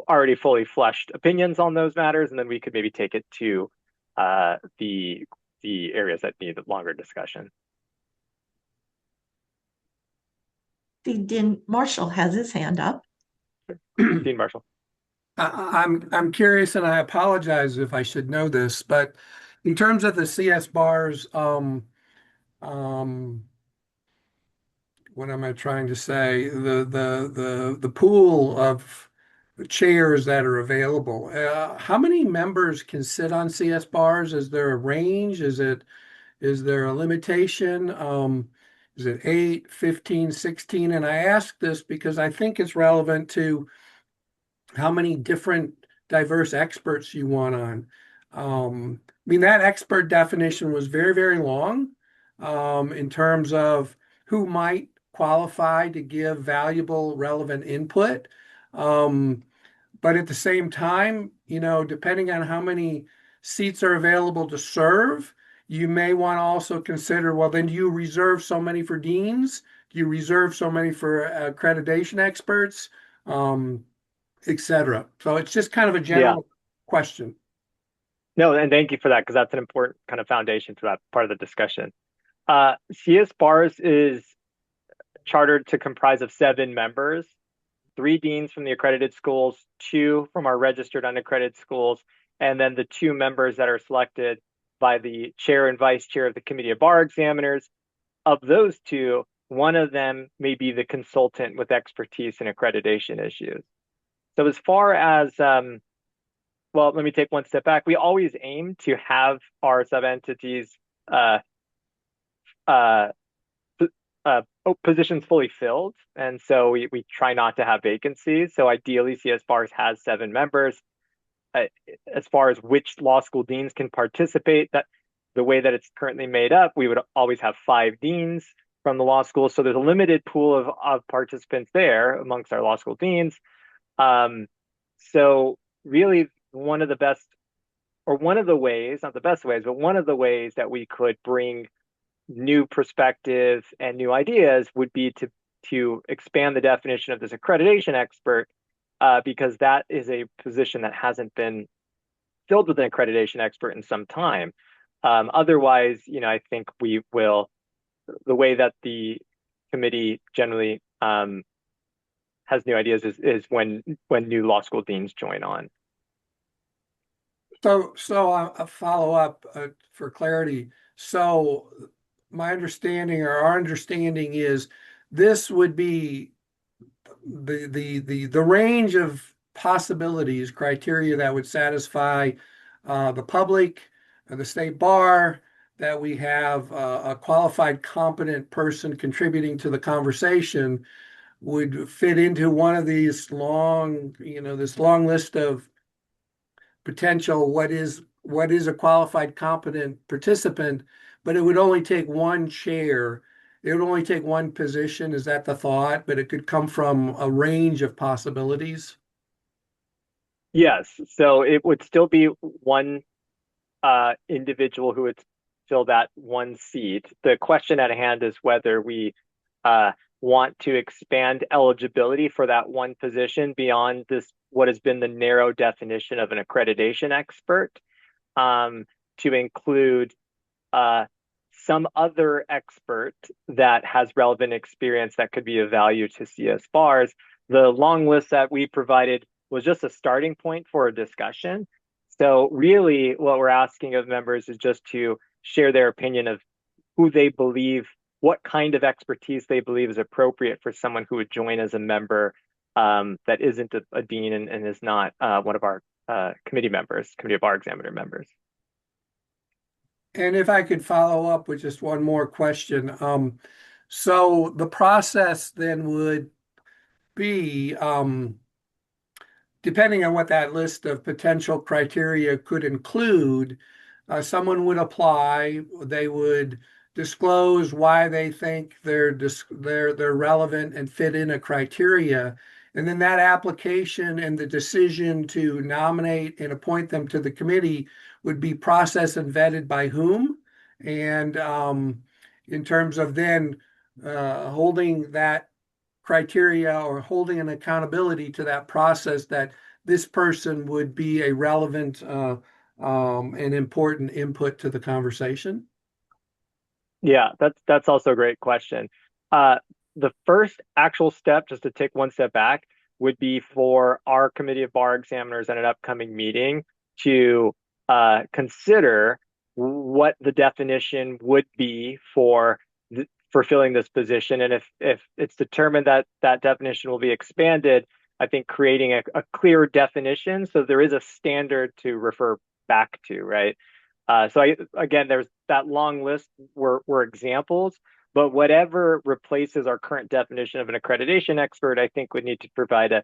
already fully fleshed opinions on those matters, and then we could maybe take it to the areas that need longer discussion. Dean Marshall has his hand up. Dean Marshall. I'm curious, and I apologize if I should know this, but in terms of the CSBARS, what am I trying to say? The pool of chairs that are available. How many members can sit on CSBARS? Is there a range? Is there a limitation? Is it 8, 15, 16? And I ask this because I think it's relevant to how many different diverse experts you want on. I mean, that expert definition was very, very long in terms of who might qualify to give valuable, relevant input. But at the same time, depending on how many seats are available to serve, you may want to also consider, well, then do you reserve so many for deans? Do you reserve so many for accreditation experts, et cetera? So it's just kind of a general question. No, and thank you for that, because that's an important kind of foundation for that part of the discussion. CSBARS is chartered to comprise of 7 members, 3 deans from the accredited schools, 2 from our registered unaccredited schools, and then the 2 members that are selected by the chair and vice chair of the committee of bar examiners. Of those 2, one of them may be the consultant with expertise in accreditation issues. So as far as, well, let me take one step back. We always aim to have our sub-entities positions fully filled. And so we try not to have vacancies. So ideally, CSBARS has 7 members. As far as which law school deans can participate, that the way that it's currently made up, we would always have 5 deans from the law school. So there's a limited pool of participants there amongst our law school deans. So really one of the best, or one of the ways, not the best ways, but one of the ways that we could bring new perspectives and new ideas would be to expand the definition of this accreditation expert, because that is a position that hasn't been filled with an accreditation expert in some time. Otherwise, I think we will, the way that the committee generally has new ideas is when new law school deans join on. So a follow-up for clarity. So my understanding, or our understanding, is this would be the range of possibilities, criteria that would satisfy the public, the state bar, that we have a qualified, competent person contributing to the conversation, would fit into one of these long, this long list of potential what is a qualified, competent participant, but it would only take one chair. It would only take one position. Is that the thought? But it could come from a range of possibilities. Yes. So it would still be one individual who would fill that one seat. The question at hand is whether we want to expand eligibility for that one position beyond this, what has been the narrow definition of an accreditation expert, to include some other expert that has relevant experience that could be of value to CSBARS. The long list that we provided was just a starting point for a discussion. So really what we're asking of members is just to share their opinion of who they believe, what kind of expertise they believe is appropriate for someone who would join as a member that isn't a dean and is not one of our committee members, committee of bar examiner members. And if I could follow up with just one more question. So the process then would be, depending on what that list of potential criteria could include, someone would apply, they would disclose why they think they're relevant and fit in a criteria. And then that application and the decision to nominate and appoint them to the committee would be processed and vetted by whom? And in terms of then holding that criteria or holding an accountability to that process, that this person would be a relevant and important input to the conversation? Yeah, that's also a great question. The first actual step, just to take one step back, would be for our committee of bar examiners at an upcoming meeting to consider what the definition would be for filling this position. And if it's determined that that definition will be expanded, I think creating a clear definition so there is a standard to refer back to, right? So again, there's that long list were examples, but whatever replaces our current definition of an accreditation expert, I think would need to provide a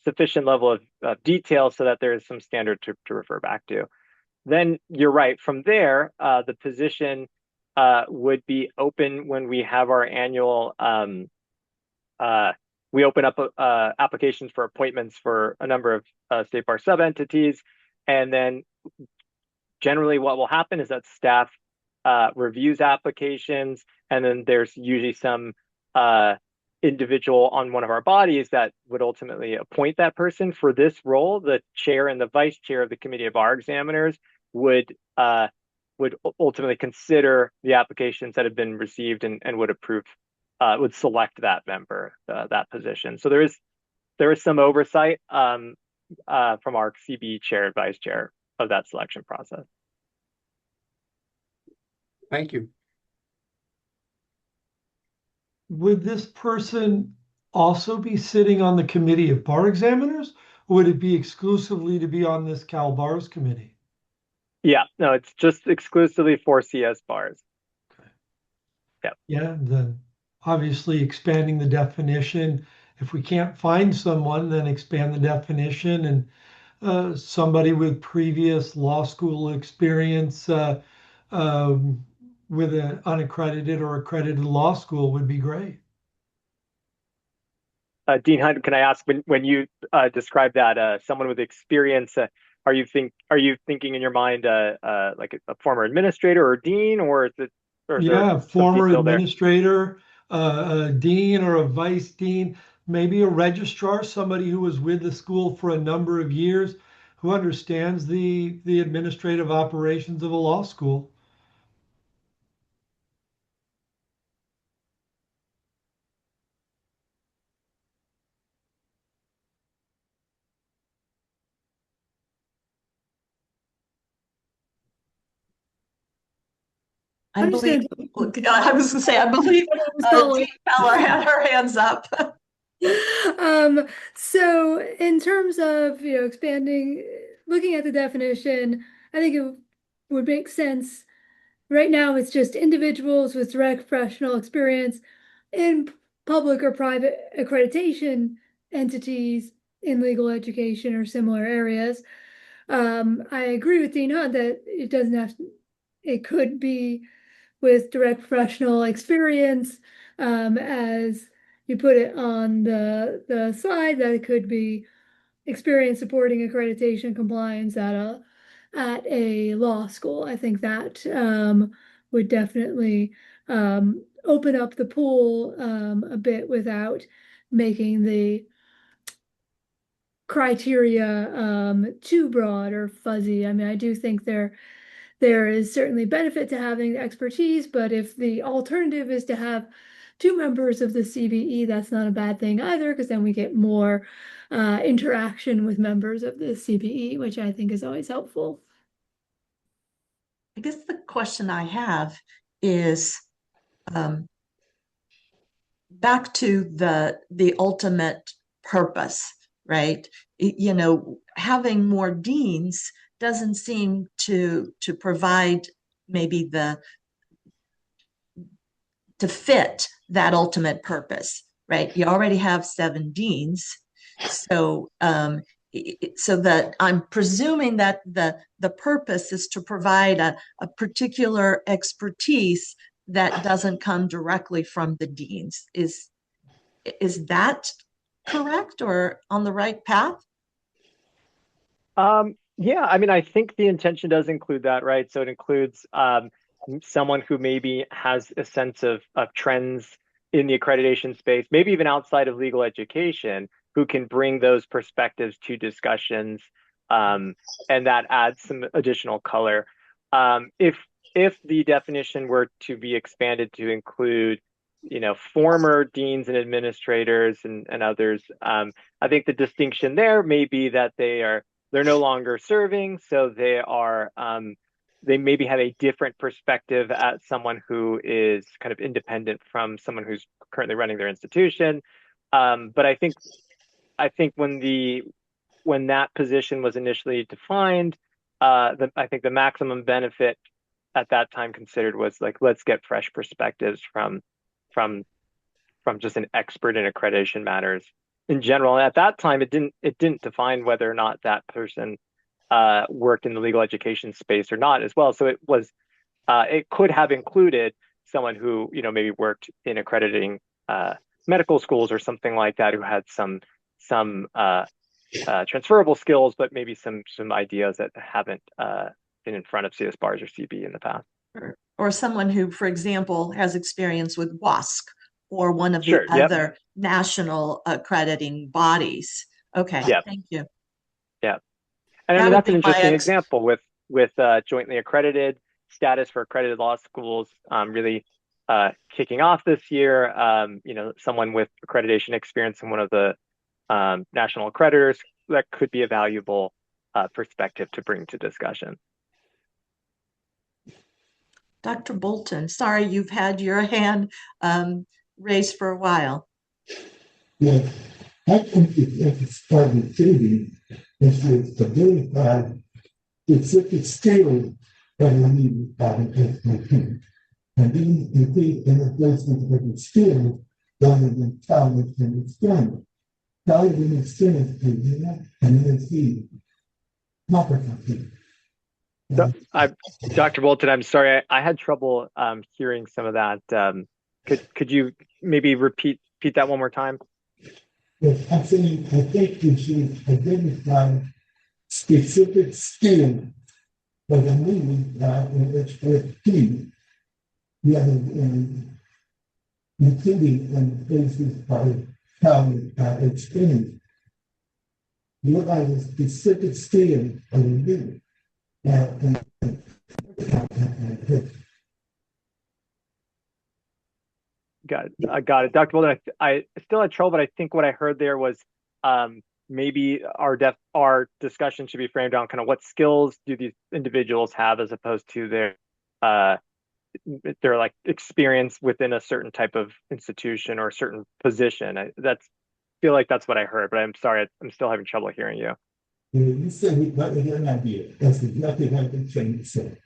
sufficient level of detail so that there is some standard to refer back to. Then you're right. From there, the position would be open when we have our annual, we open up applications for appointments for a number of state bar sub-entities. And then generally what will happen is that staff reviews applications, and then there's usually some individual on one of our bodies that would ultimately appoint that person for this role. The chair and the vice chair of the committee of bar examiners would ultimately consider the applications that have been received and would approve, would select that member, that position. So there is some oversight from our CB chair and vice chair of that selection process. Thank you. Would this person also be sitting on the committee of bar examiners, or would it be exclusively to be on this CalBARS committee? Yeah, no, it's just exclusively for CSBARS. Okay. Yeah. Yeah, then obviously expanding the definition. If we can't find someone, then expand the definition, and somebody with previous law school experience with an unaccredited or accredited law school would be great. Dean Hunt, can I ask, when you describe that someone with experience, are you thinking in your mind like a former administrator or dean, or is it? Or is there former administrator, a dean or a vice dean, maybe a registrar, somebody who was with the school for a number of years, who understands the administrative operations of a law school. I I'm just believe, I was going to say, I believe Jean Feller had her hands up. So in terms of, expanding, looking at the definition, I think it would make sense. Right now, it's just individuals with direct professional experience in public or private accreditation entities in legal education or similar areas. I agree with Dean Hunt that it doesn't have to, it could be with direct professional experience, as you put it on the slide, that it could be experience supporting accreditation compliance at a law school. I think that would definitely open up the pool a bit without making the criteria too broad or fuzzy. I mean, I do think there is certainly benefit to having the expertise, but if the alternative is to have two members of the CBE, that's not a bad thing either, because then we get more interaction with members of the CBE, which I think is always helpful. I guess the question I have is back to the ultimate purpose, right? You know, having more deans doesn't seem to provide maybe to fit that ultimate purpose, right? You already have 7 deans, so so that I'm presuming that the purpose is to provide a particular expertise that doesn't come directly from the deans. Is that correct or on the right path? Yeah, I mean, I think the intention does include that, right? So it includes someone who maybe has a sense of trends in the accreditation space, maybe even outside of legal education, who can bring those perspectives to discussions, and that adds some additional color. If the definition were to be expanded to include, you know, former deans and administrators and others, I think the distinction there may be that they're no longer serving, so they maybe have a different perspective at someone who is kind of independent from someone who's currently running their institution. But I think when that position was initially defined, I think the maximum benefit at that time considered was like, let's get fresh perspectives from just an expert in accreditation matters in general. And at that time, it didn't define whether or not that person worked in the legal education space or not as well. So it could have included someone who, you know, maybe worked in accrediting medical schools or something like that, who had some transferable skills, but maybe some ideas that haven't been in front of CSBARS or CB in the past. Or someone who, for example, has experience with WASC or one of the Sure, yep. other national accrediting bodies. Okay, Yep. thank you. Yeah. And I That mean, would that's be an my interesting example with jointly accredited status for accredited law schools really kicking off this year. You know, someone with accreditation experience in one of the national accreditors, that could be a valuable perspective to bring to discussion. Dr. Bolton, sorry, you've had your hand raised for a while. Yeah, I think if it's started thinking, if it's identified specific skills that we need by the SAP. And then if we interfaces with the skills rather than talent and experience. Talent and experience is enough, and then it's the competency. Dr. Bolton, I'm sorry, I had trouble hearing some of that. Could you maybe repeat that one more time? Yes, I'm saying I think we should identify specific skills that are needed in expertise, rather than including in places by talent experience. You are the specific skills of the leader. Got it. Dr. Bolton, I still had trouble, but I think what I heard there was maybe our discussion should be framed on kind of what skills do these individuals have as opposed to their like experience within a certain type of institution or a certain position. I feel like that's what I heard, but I'm sorry, I'm still having trouble hearing you. You said we got an idea. That's exactly what I'm trying to say.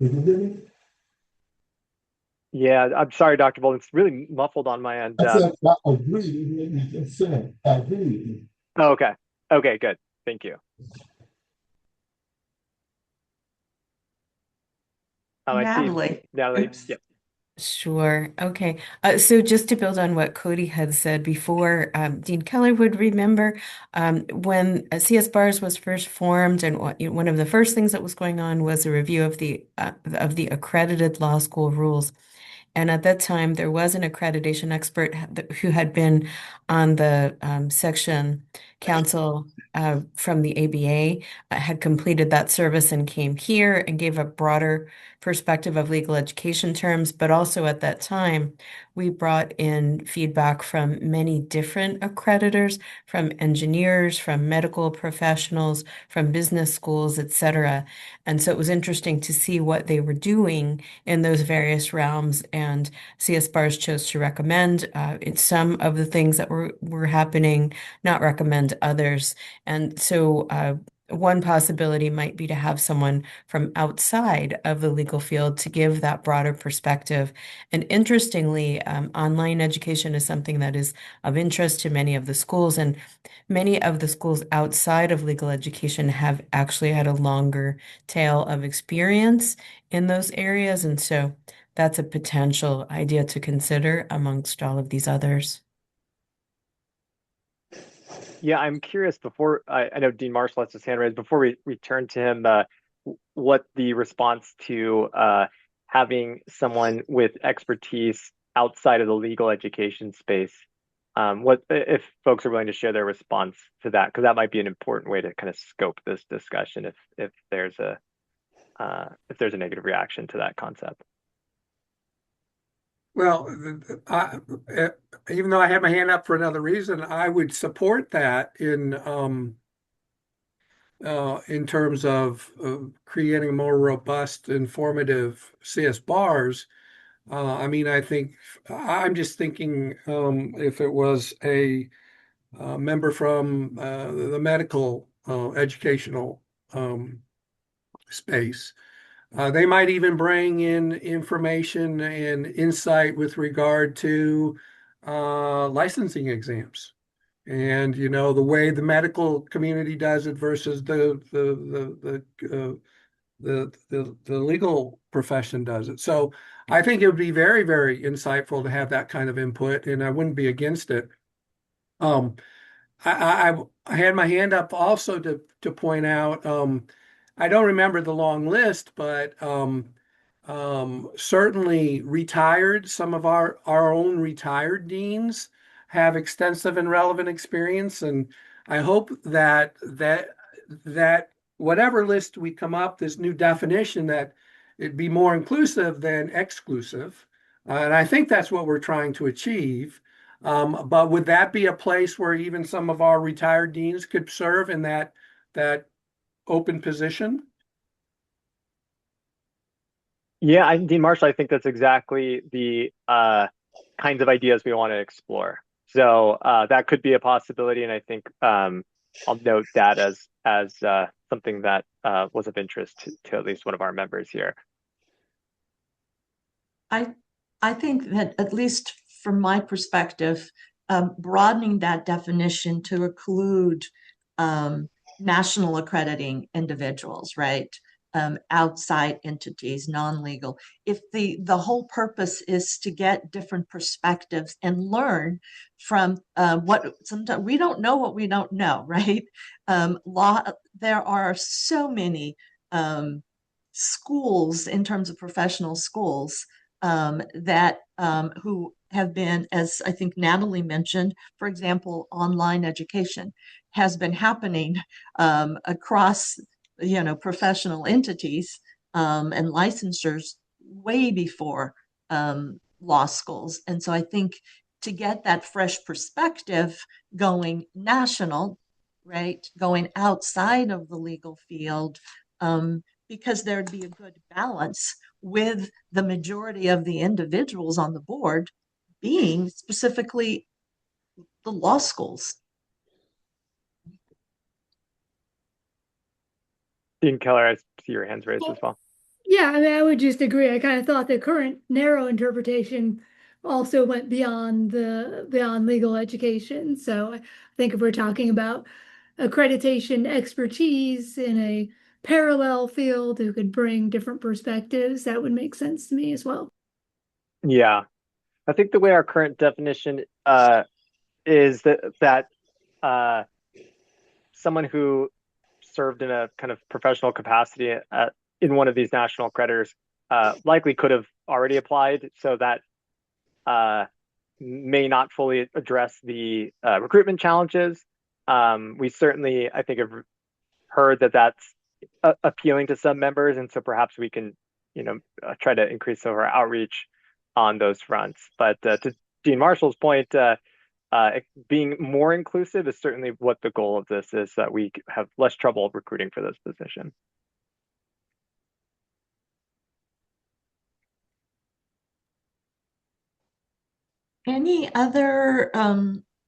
Did you hear me? Yeah, I'm sorry, Dr. Bolton. It's really muffled on my end. I said, I agree with what you just said. I agree with you. Oh, okay. Okay, good. Thank you. I see. Natalie. Natalie, Oops. yep. Sure. Okay. So just to build on what Cody had said before, Dean Keller would remember when CSBARS was first formed, and one of the first things that was going on was a review of the accredited law school rules. And at that time, there was an accreditation expert who had been on the section counsel from the ABA had completed that service and came here and gave a broader perspective of legal education terms. But also at that time, we brought in feedback from many different accreditors, from engineers, from medical professionals, from business schools, etc. And so it was interesting to see what they were doing in those various realms. And CSBARS chose to recommend some of the things that were happening, not recommend others. And so one possibility might be to have someone from outside of the legal field to give that broader perspective. And interestingly, online education is something that is of interest to many of the schools, and many of the schools outside of legal education have actually had a longer tail of experience in those areas. And so that's a potential idea to consider amongst all of these others. Yeah, I'm curious before, I know Dean Marshall has his hand raised, before we turn to him, what the response to having someone with expertise outside of the legal education space, what if folks are willing to share their response to that, because that might be an important way to kind of scope this discussion if there's a negative reaction to that concept. Well, even though I had my hand up for another reason, I would support that in terms of creating a more robust, informative CSBARS. I mean, I think I'm just thinking if it was a member from the medical educational space. They might even bring in information and insight with regard to licensing exams, and the way the medical community does it versus the legal profession does it. So I think it would be very, very insightful to have that kind of input, and I wouldn't be against it. I had my hand up also to point out. I don't remember the long list, but certainly some of our own retired deans have extensive and relevant experience. And I hope that whatever list we come up, this new definition, that it'd be more inclusive than exclusive. And I think that's what we're trying to achieve. But would that be a place where even some of our retired deans could serve in that open position? Yeah, Dean Marshall, I think that's exactly the kinds of ideas we want to explore. So that could be a possibility, and I think I'll note that as something that was of interest to at least one of our members here. I think that, at least from my perspective, broadening that definition to include national accrediting individuals, right? Outside entities, non-legal. If the whole purpose is to get different perspectives and learn from what sometimes we don't know what we don't know, right? There are so many schools in terms of professional schools that who have been, as I think Natalie mentioned, for example, online education has been happening across professional entities and licensures way before law schools. And so I think to get that fresh perspective going national, right, going outside of the legal field, because there'd be a good balance with the majority of the individuals on the board being specifically the law schools. Dean Keller, I see your hands raised as well. Yeah, I mean, I would just agree. I kind of thought the current narrow interpretation also went beyond legal education. So I think if we're talking about accreditation expertise in a parallel field who could bring different perspectives, that would make sense to me as well. Yeah, I think the way our current definition is that someone who served in a kind of professional capacity in one of these national accreditors likely could have already applied, so that may not fully address the recruitment challenges. We certainly, I think, have heard that that's appealing to some members, and so perhaps we can, try to increase our outreach on those fronts. But to Dean Marshall's point, being more inclusive is certainly what the goal of this is, that we have less trouble recruiting for this position. Any other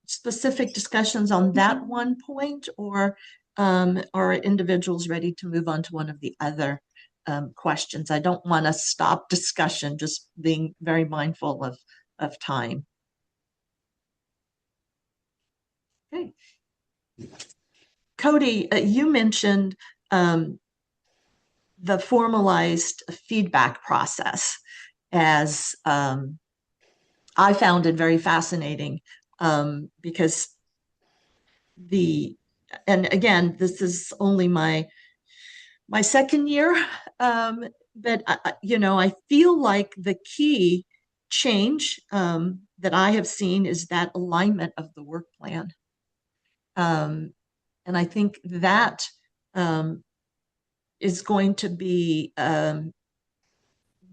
specific discussions on that one point, or are individuals ready to move on to one of the other questions? I don't want to stop discussion, just being very mindful of time. Okay. Cody, you mentioned the formalized feedback process as I found it very fascinating because and again, this is only my second year, but I feel like the key change that I have seen is that alignment of the work plan. And I think that is going to be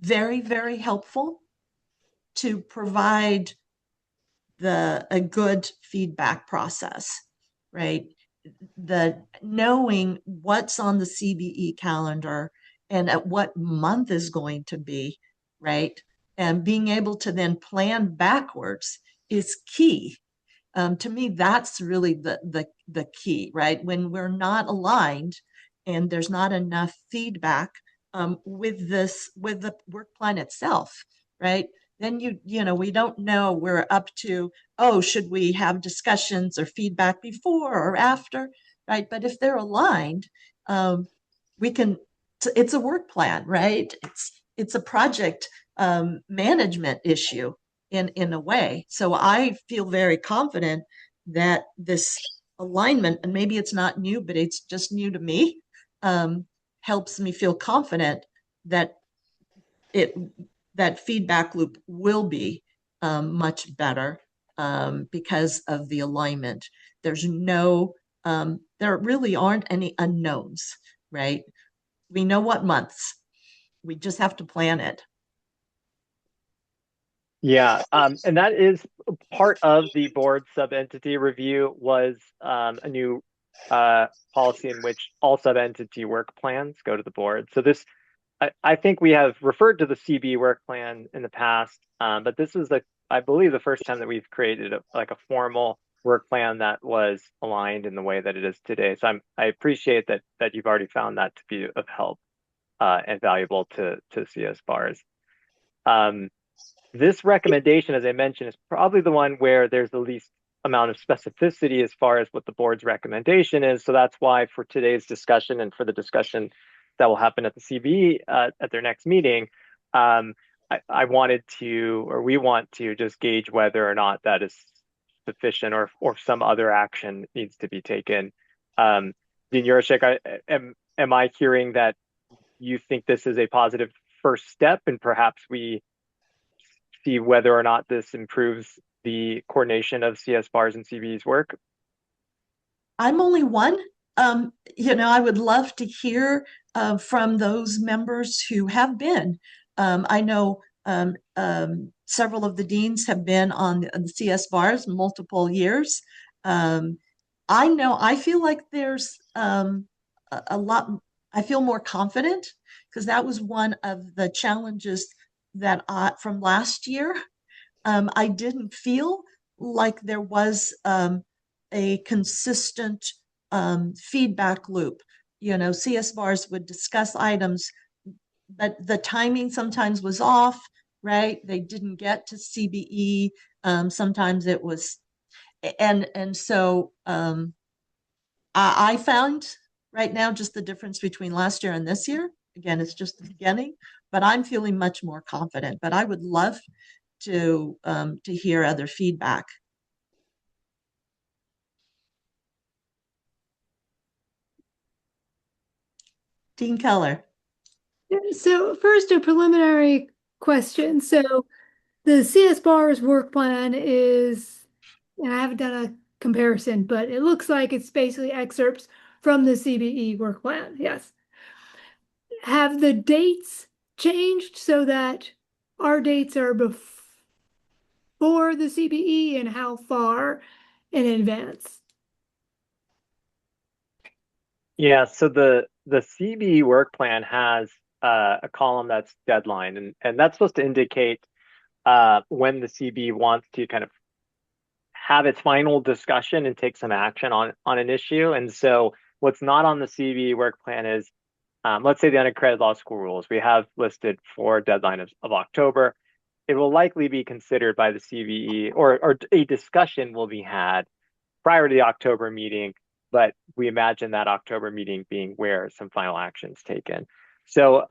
very, very helpful to provide a good feedback process, right? The knowing what's on the CBE calendar and at what month is going to be, right? And being able to then plan backwards is key. To me, that's really the key, right? When we're not aligned and there's not enough feedback with the work plan itself, right? Then we don't know, we're up to, should we have discussions or feedback before or after, right? But if they're aligned, it's a work plan, right? It's a project management issue in a way. So I feel very confident that this alignment, and maybe it's not new, but it's just new to me, helps me feel confident that that feedback loop will be much better because of the alignment. There really aren't any unknowns, right? We know what months. We just have to plan it. Yeah, and that is part of the board sub-entity review was a new policy in which all sub-entity work plans go to the board. So this, I think we have referred to the CB work plan in the past, but this is I believe the first time that we've created a formal work plan that was aligned in the way that it is today. So I appreciate that you've already found that to be of help and valuable to CSBARS. This recommendation, as I mentioned, is probably the one where there's the least amount of specificity as far as what the board's recommendation is. So that's why for today's discussion and for the discussion that will happen at the CBE at their next meeting, we want to just gauge whether or not that is sufficient or some other action needs to be taken. Dean Juracek, am I hearing that you think this is a positive first step, and perhaps we see whether or not this improves the coordination of CSBARS and CBE's work? I'm only one. I would love to hear from those members who have been. I know several of the deans have been on the CSBARS multiple years. I feel like there's a lot, I feel more confident because that was one of the challenges that from last year. I didn't feel like there was a consistent feedback loop. CSBARS would discuss items, but the timing sometimes was off, right? They didn't get to CBE. Sometimes it was, and so I found right now just the difference between last year and this year. Again, it's just the beginning, but I'm feeling much more confident. But I would love to hear other feedback. Dean Keller. So first, a preliminary question. So the CSBARS work plan is, and I haven't done a comparison, but it looks like it's basically excerpts from the CBE work plan. Yes. Have the dates changed so that our dates are before the CBE, and how far in advance? Yeah, so the CBE work plan has a column that's deadline, and that's supposed to indicate when the CBE wants to kind of have its final discussion and take some action on an issue. And so what's not on the CBE work plan is, let's say the unaccredited law school rules we have listed for deadline of October. It will likely be considered by the CBE, or a discussion will be had prior to the October meeting, but we imagine that October meeting being where some final action's taken. So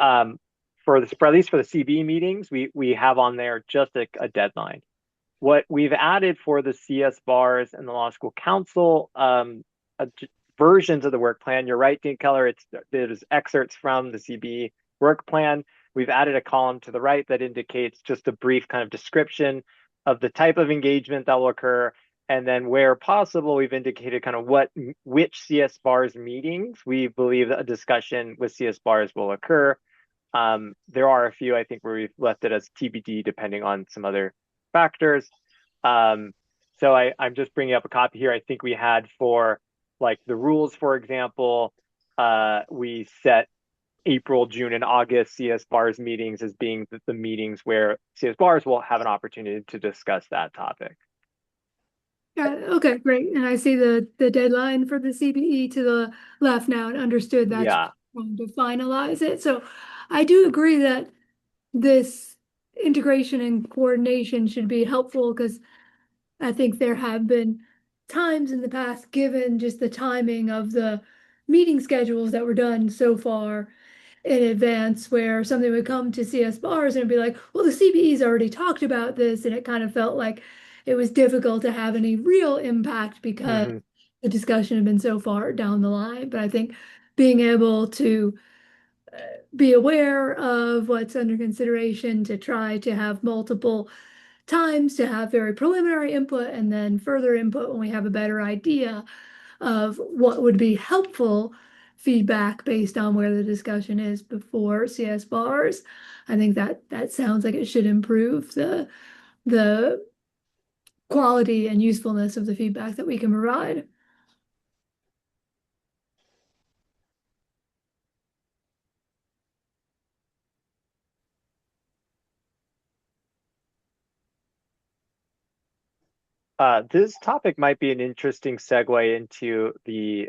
for at least for the CBE meetings, we have on there just a deadline. What we've added for the CSBARS and the Law School Council versions of the work plan, you're right, Dean Keller, there's excerpts from the CBE work plan. We've added a column to the right that indicates just a brief kind of description of the type of engagement that will occur. And then where possible, we've indicated kind of which CSBARS meetings we believe a discussion with CSBARS will occur. There are a few, I think, where we've left it as TBD depending on some other factors. So I'm just bringing up a copy here. I think we had for like the rules, for example, we set April, June, and August CSBARS meetings as being the meetings where CSBARS will have an opportunity to discuss that topic. Okay, great. And I see the deadline for the CBE to the left now, and understood that's going to finalize it. So I do agree that this integration and coordination should be helpful, because I think there have been times in the past, given just the timing of the meeting schedules that were done so far in advance, where something would come to CSBARS and it'd be like, well, the CBE's already talked about this, and it kind of felt like it was difficult to have any real impact because the discussion had been so far down the line. But I think being able to be aware of what's under consideration, to try to have multiple times to have very preliminary input and then further input when we have a better idea of what would be helpful feedback based on where the discussion is before CSBARS. I think that sounds like it should improve the quality and usefulness of the feedback that we can provide. This topic might be an interesting segue into the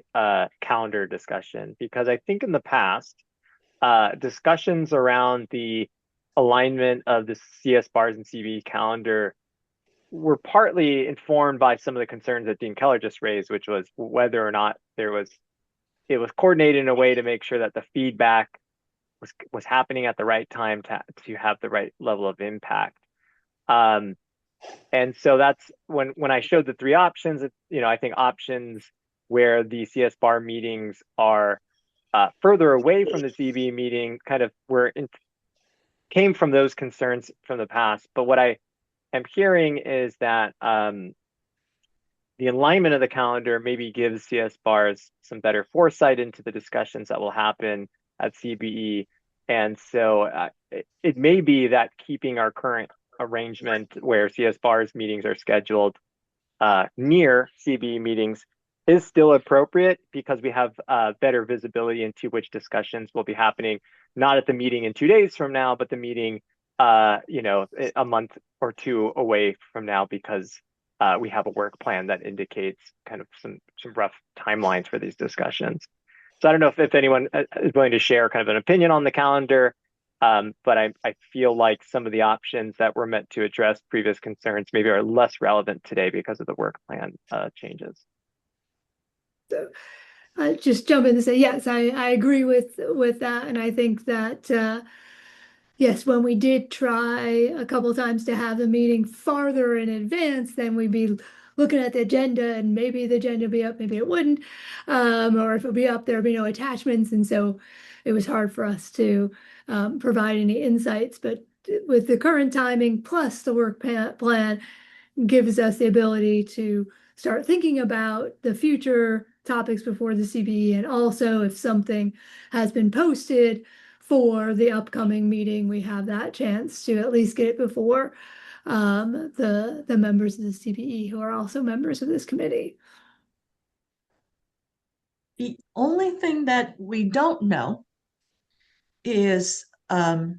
calendar discussion, because I think in the past, discussions around the alignment of the CSBARS and CBE calendar were partly informed by some of the concerns that Dean Keller just raised, which was whether or not it was coordinated in a way to make sure that the feedback was happening at the right time to have the right level of impact. And so that's when I showed the three options, I think options where the CSBAR meetings are further away from the CBE meeting kind of came from those concerns from the past. But what I am hearing is that the alignment of the calendar maybe gives CSBARS some better foresight into the discussions that will happen at CBE. And so it may be that keeping our current arrangement where CSBARS meetings are scheduled near CBE meetings is still appropriate, because we have better visibility into which discussions will be happening, not at the meeting in 2 days from now, but the meeting a month or two away from now, because we have a work plan that indicates kind of some rough timelines for these discussions. So I don't know if anyone is willing to share kind of an opinion on the calendar. But I feel like some of the options that were meant to address previous concerns maybe are less relevant today because of the work plan changes. So I just jump in and say, yes, I agree with that. And I think that, yes, when we did try a couple of times to have the meeting farther in advance, then we'd be looking at the agenda, and maybe the agenda would be up, maybe it wouldn't. Or if it would be up, there'd be no attachments. And so it was hard for us to provide any insights. But with the current timing plus the work plan gives us the ability to start thinking about the future topics before the CBE, and also if something has been posted for the upcoming meeting, we have that chance to at least get it before the members of the CBE who are also members of this committee. The only thing that we don't know is the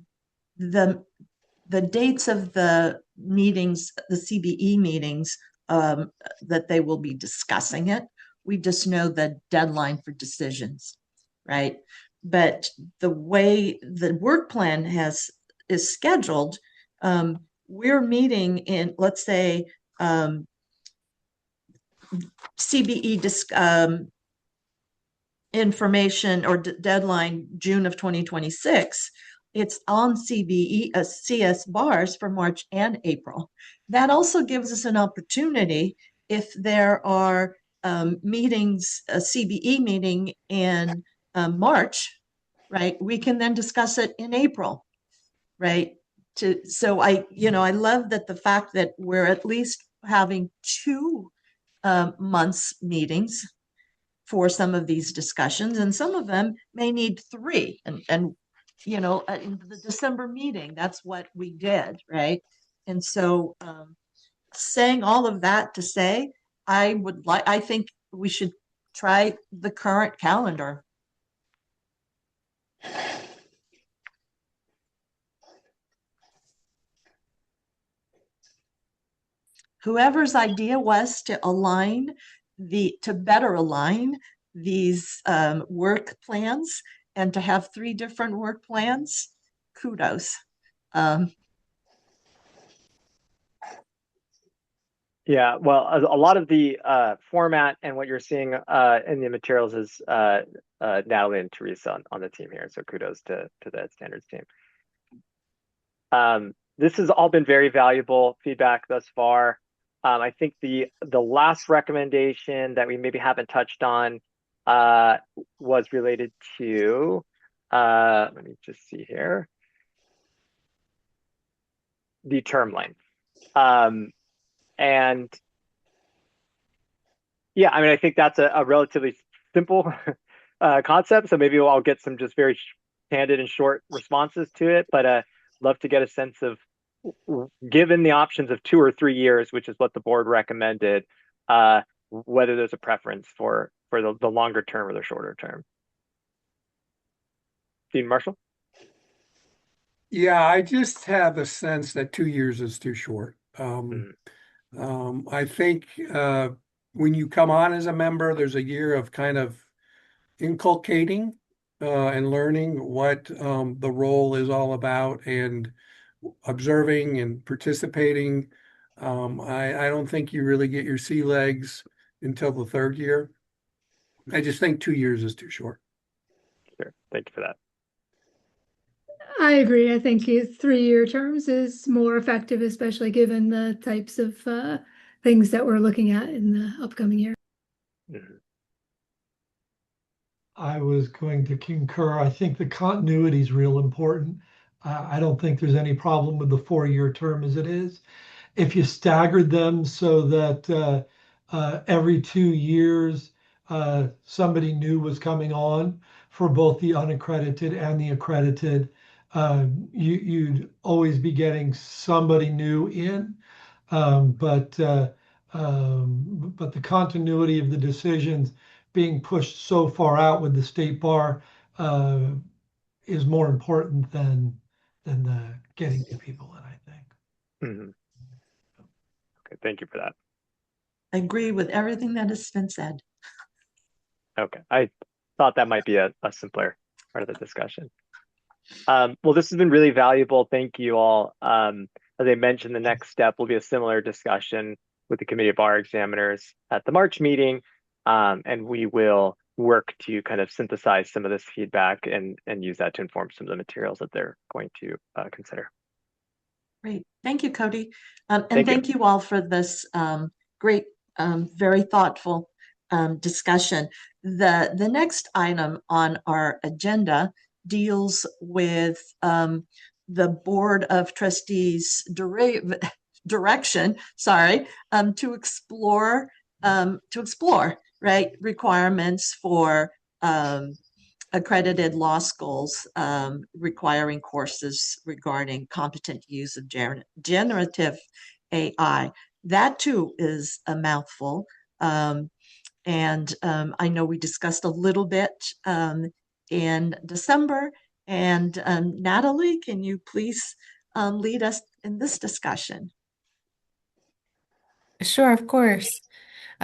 dates of the meetings, the CBE meetings, that they will be discussing it. We just know the deadline for decisions, right? But the way the work plan is scheduled, we're meeting in, let's say, CBE information or deadline June of 2026. It's on CSBARS for March and April. That also gives us an opportunity if there are meetings, a CBE meeting in March, right? We can then discuss it in April, right? So I love that the fact that we're at least having 2 months meetings for some of these discussions, and some of them may need 3. And in the December meeting, that's what we did, right? And so, saying all of that to say, I think we should try the current calendar. Whoever's idea was to better align these work plans and to have 3 different work plans, kudos. Yeah, well, a lot of the format and what you're seeing in the materials is Natalie and Teresa on the team here. So kudos to the Ed Standards team. This has all been very valuable feedback thus far. I think the last recommendation that we maybe haven't touched on was related to, let me just see here, the term length. And yeah, I mean, I think that's a relatively simple concept. So maybe I'll get some just very candid and short responses to it, but love to get a sense of, given the options of 2 or 3 years, which is what the board recommended, whether there's a preference for the longer term or the shorter term. Dean Marshall? Yeah, I just have a sense that 2 years is too short. I think when you come on as a member, there's a year of kind of inculcating and learning what the role is all about and observing and participating. I don't think you really get your sea legs until the 3rd year. I just think 2 years is too short. Sure. Thank you for that. I agree. I think 3-year terms is more effective, especially given the types of things that we're looking at in the upcoming year. Mm-hmm. I was going to concur. I think the continuity is real important. I don't think there's any problem with the 4-year term as it is. If you staggered them so that every 2 years somebody new was coming on for both the unaccredited and the accredited, you'd always be getting somebody new in. But the continuity of the decisions being pushed so far out with the state bar is more important than the getting new people in, I think. Mm-hmm. Okay, thank you for that. I agree with everything that has been said. Okay, I thought that might be a simpler part of the discussion. Well, this has been really valuable. Thank you all. As I mentioned, the next step will be a similar discussion with the Committee of Bar Examiners at the March meeting, and we will work to kind of synthesize some of this feedback and use that to inform some of the materials that they're going to consider. Great. Thank you, Cody. Thank you all for this great, very thoughtful discussion. The next item on our agenda deals with the Board of Trustees direction, to explore to explore, right, requirements for accredited law schools requiring courses regarding competent use of generative AI. That too is a mouthful. And I know we discussed a little bit in December. And Natalie, can you please lead us in this discussion? Sure, of course.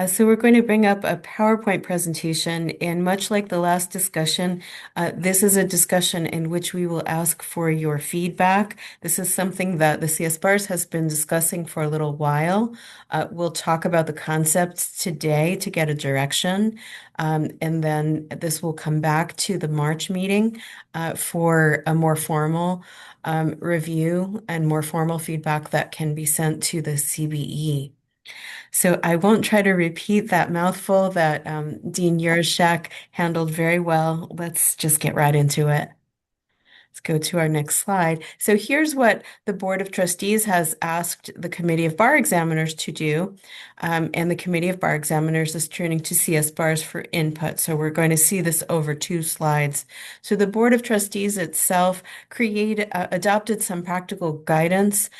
So we're going to bring up a PowerPoint presentation, and much like the last discussion, this is a discussion in which we will ask for your feedback. This is something that the CSBARS has been discussing for a little while. We'll talk about the concepts today to get a direction, and then this will come back to the March meeting for a more formal review and more formal feedback that can be sent to the CBE. So I won't try to repeat that mouthful that Dean Yurshak handled very well. Let's just get right into it. Let's go to our next slide. So here's what the Board of Trustees has asked the Committee of Bar Examiners to do. And the Committee of Bar Examiners is turning to CSBARS for input. So we're going to see this over 2 slides. So the Board of Trustees itself adopted some practical guidance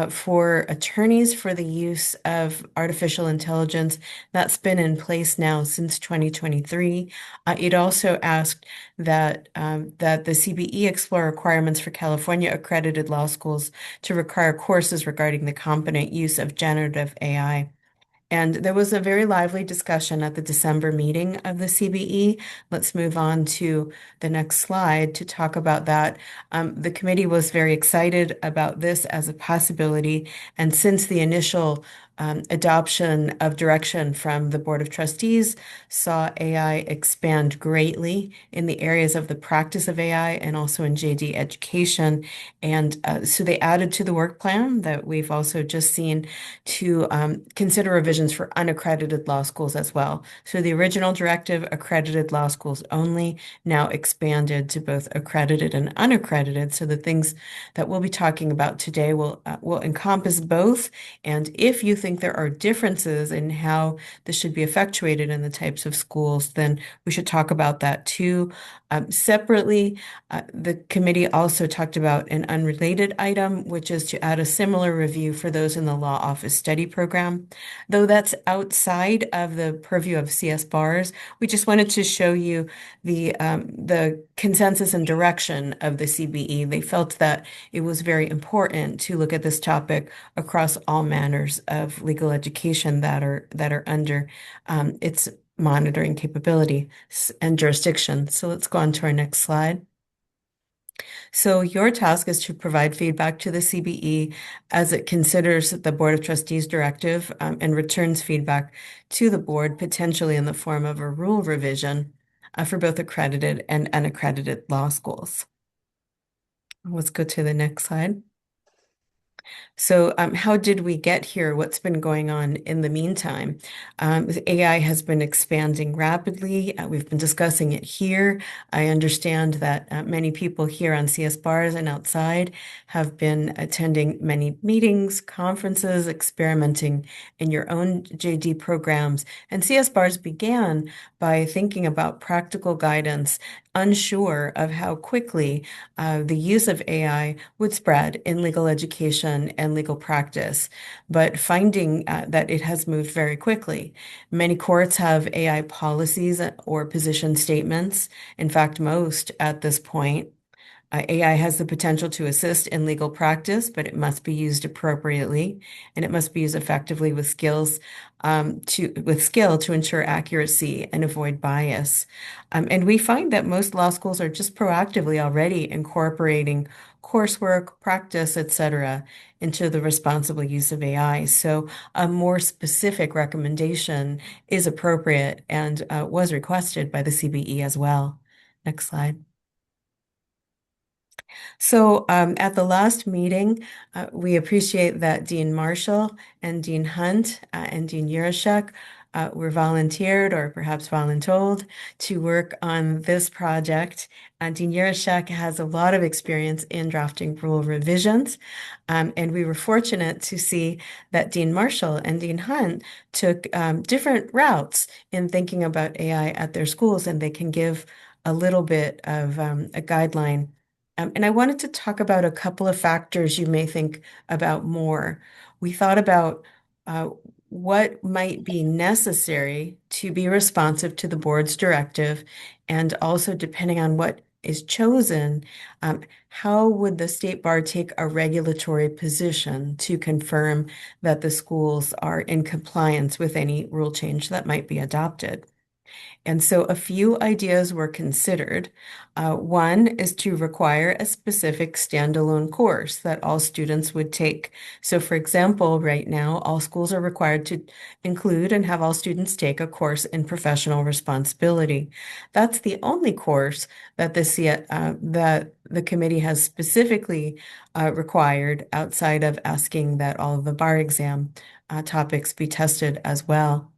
for attorneys for the use of artificial intelligence. That's been in place now since 2023. It also asked that the CBE explore requirements for California-accredited law schools to require courses regarding the competent use of generative AI. And there was a very lively discussion at the December meeting of the CBE. Let's move on to the next slide to talk about that. The committee was very excited about this as a possibility. And since the initial adoption of direction from the Board of Trustees saw AI expand greatly in the areas of the practice of AI and also in JD education. And so they added to the work plan that we've also just seen to consider revisions for unaccredited law schools as well. So the original directive, accredited law schools only, now expanded to both accredited and unaccredited. So the things that we'll be talking about today will encompass both. And if you think there are differences in how this should be effectuated in the types of schools, then we should talk about that too. Separately, the committee also talked about an unrelated item, which is to add a similar review for those in the law office study program. Though that's outside of the purview of CSBARS, we just wanted to show you the consensus and direction of the CBE. They felt that it was very important to look at this topic across all manners of legal education that are under its monitoring capability and jurisdiction. So let's go on to our next slide. So your task is to provide feedback to the CBE as it considers the Board of Trustees directive and returns feedback to the board, potentially in the form of a rule revision for both accredited and unaccredited law schools. Let's go to the next slide. So how did we get here? What's been going on in the meantime? AI has been expanding rapidly. We've been discussing it here. I understand that many people here on CSBARS and outside have been attending many meetings, conferences, experimenting in your own JD programs. And CSBARS began by thinking about practical guidance, unsure of how quickly the use of AI would spread in legal education and legal practice, but finding that it has moved very quickly. Many courts have AI policies or position statements. In fact, most at this point. AI has the potential to assist in legal practice, but it must be used appropriately, and it must be used effectively with skill to ensure accuracy and avoid bias. And we find that most law schools are just proactively already incorporating coursework, practice, etc., into the responsible use of AI. So a more specific recommendation is appropriate and was requested by the CBE as well. Next slide. So at the last meeting, we appreciate that Dean Marshall and Dean Hunt and Dean Yurashek were volunteered or perhaps voluntold to work on this project. Dean Yurashek has a lot of experience in drafting rule revisions, and we were fortunate to see that Dean Marshall and Dean Hunt took different routes in thinking about AI at their schools, and they can give a little bit of a guideline. And I wanted to talk about a couple of factors you may think about more. We thought about uh, what might be necessary to be responsive to the board's directive, and also depending on what is chosen, how would the state bar take a regulatory position to confirm that the schools are in compliance with any rule change that might be adopted? And so a few ideas were considered. One is to require a specific standalone course that all students would take. So, for example, right now, all schools are required to include and have all students take a course in professional responsibility. That's the only course that that the committee has specifically required outside of asking that all of the bar exam topics be tested as well.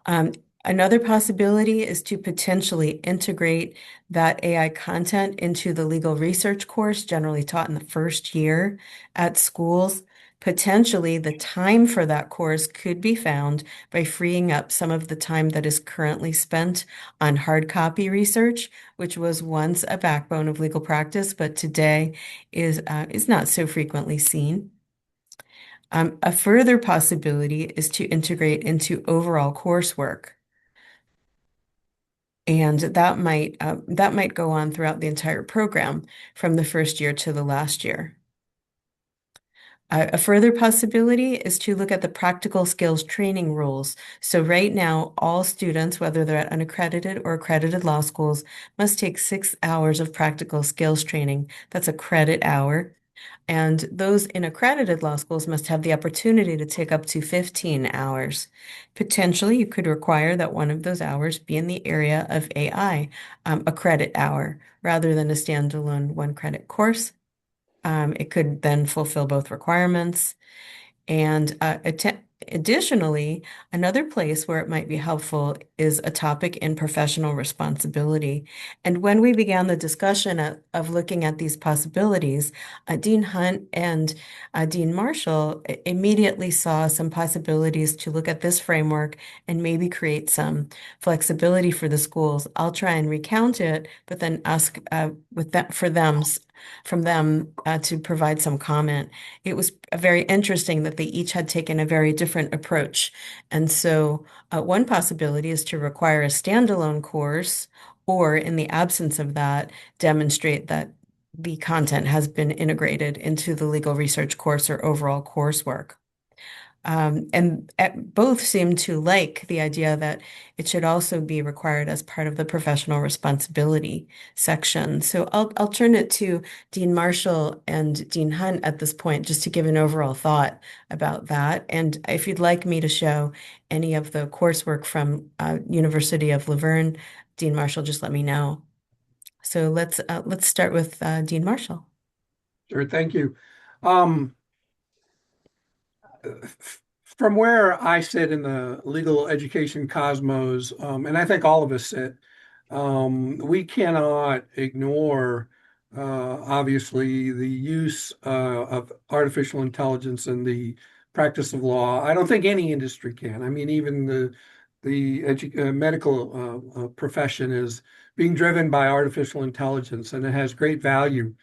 Um, Another possibility is to potentially integrate that AI content into the legal research course generally taught in the first year at schools. Potentially, the time for that course could be found by freeing up some of the time that is currently spent on hard copy research, which was once a backbone of legal practice, but today is not so frequently seen. A further possibility is to integrate into overall coursework. And that might go on throughout the entire program from the first year to the last year. A further possibility is to look at the practical skills training rules. So right now, all students, whether they're at unaccredited or accredited law schools, must take 6 hours of practical skills training. That's a credit hour. And those in accredited law schools must have the opportunity to take up to 15 hours. Potentially, you could require that one of those hours be in the area of AI, a credit hour, rather than a standalone 1 credit course. It could then fulfill both requirements. And additionally, another place where it might be helpful is a topic in professional responsibility. And when we began the discussion of looking at these possibilities, Dean Hunt and Dean Marshall immediately saw some possibilities to look at this framework and maybe create some flexibility for the schools. I'll try and recount it, but then ask from them to provide some comment. It was very interesting that they each had taken a very different approach. And so one possibility is to require a standalone course, or in the absence of that, demonstrate that the content has been integrated into the legal research course or overall coursework. And both seem to like the idea that it should also be required as part of the professional responsibility section. So I'll turn it to Dean Marshall and Dean Hunt at this point, just to give an overall thought about that. And if you'd like me to show any of the coursework from University of Laverne, Dean Marshall, just let me know. So let's start with Dean Marshall. Sure, thank you. From where I sit in the legal education cosmos, and I think all of us sit, we cannot ignore, obviously, the use of artificial intelligence in the practice of law. I don't think any industry can. I mean, even the medical profession is being driven by artificial intelligence, and it has great value.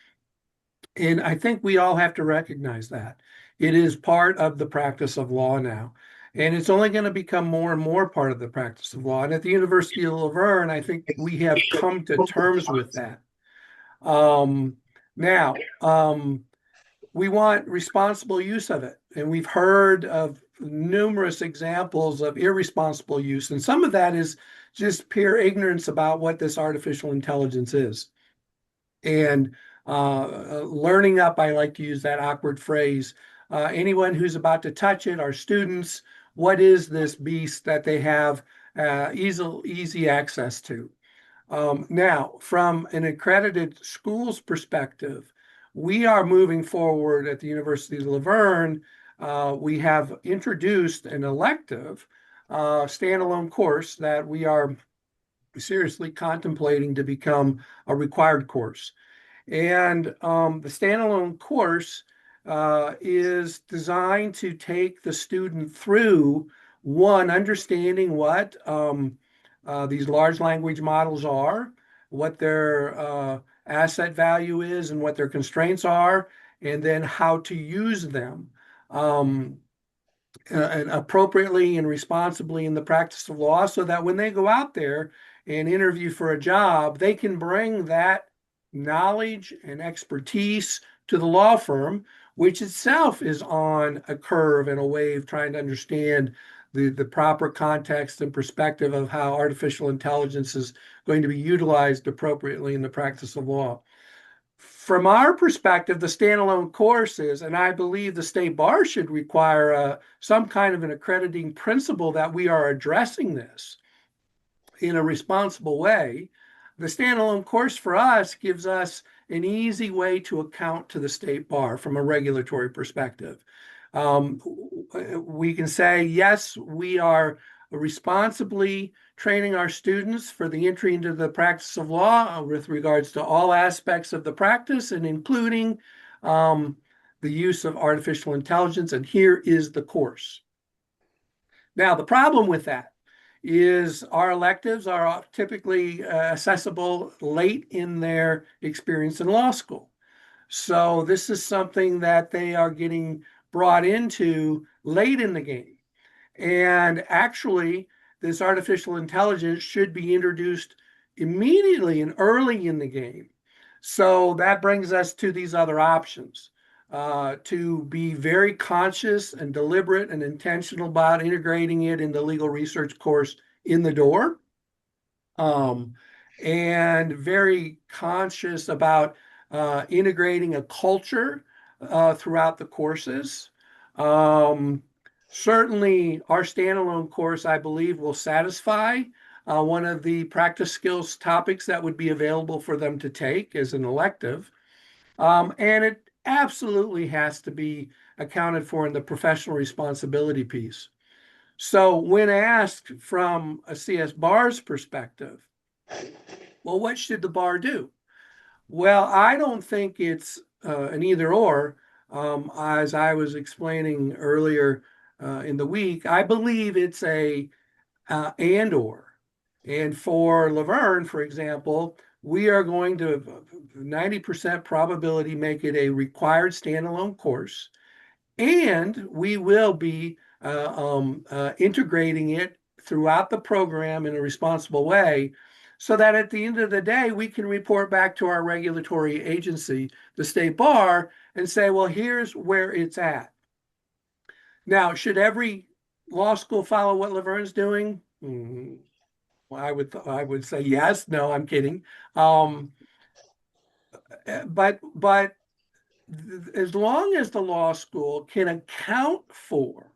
And I think we all have to recognize that. It is part of the practice of law now. And it's only going to become more and more part of the practice of law. And at the University of Laverne, I think we have come to terms with that. Now, we want responsible use of it. And we've heard of numerous examples of irresponsible use. And some of that is just pure ignorance about what this artificial intelligence is. And learning up, I like to use that awkward phrase. Anyone who's about to touch it, our students, what is this beast that they have easy access to? Now, from an accredited schools perspective, we are moving forward at the University of Laverne. We have introduced an elective standalone course that we are seriously contemplating to become a required course. And the standalone course is designed to take the student through one, understanding what these large language models are, what their asset value is, and what their constraints are, and then how to use them and appropriately and responsibly in the practice of law, so that when they go out there and interview for a job, they can bring that knowledge and expertise to the law firm, which itself is on a curve and a wave trying to understand the proper context and perspective of how artificial intelligence is going to be utilized appropriately in the practice of law. From our perspective, the standalone courses, and I believe the state bar should require some kind of an accrediting principle that we are addressing this in a responsible way. The standalone course for us gives us an easy way to account to the state bar from a regulatory perspective. We can say, yes, we are responsibly training our students for the entry into the practice of law with regards to all aspects of the practice and including the use of artificial intelligence. And here is the course. Now, the problem with that is our electives are typically accessible late in their experience in law school. So this is something that they are getting brought into late in the game. And actually, this artificial intelligence should be introduced immediately and early in the game. So that brings us to these other options. To be very conscious and deliberate and intentional about integrating it in the legal research course in the door, and very conscious about integrating a culture throughout the courses. Certainly, our standalone course, I believe, will satisfy one of the practice skills topics that would be available for them to take as an elective. And it absolutely has to be accounted for in the professional responsibility piece. So when asked from a CSBARS perspective, well, what should the bar do? Well, I don't think it's an either or. As I was explaining earlier in the week, I believe it's a and or. And for Laverne, for example, we are going to 90% probability make it a required standalone course, and we will be integrating it throughout the program in a responsible way, so that at the end of the day, we can report back to our regulatory agency, the state bar, and say, well, here's where it's at. Now, should every law school follow what Laverne's doing? Well, I would say yes. No, I'm kidding. But as long as the law school can account for,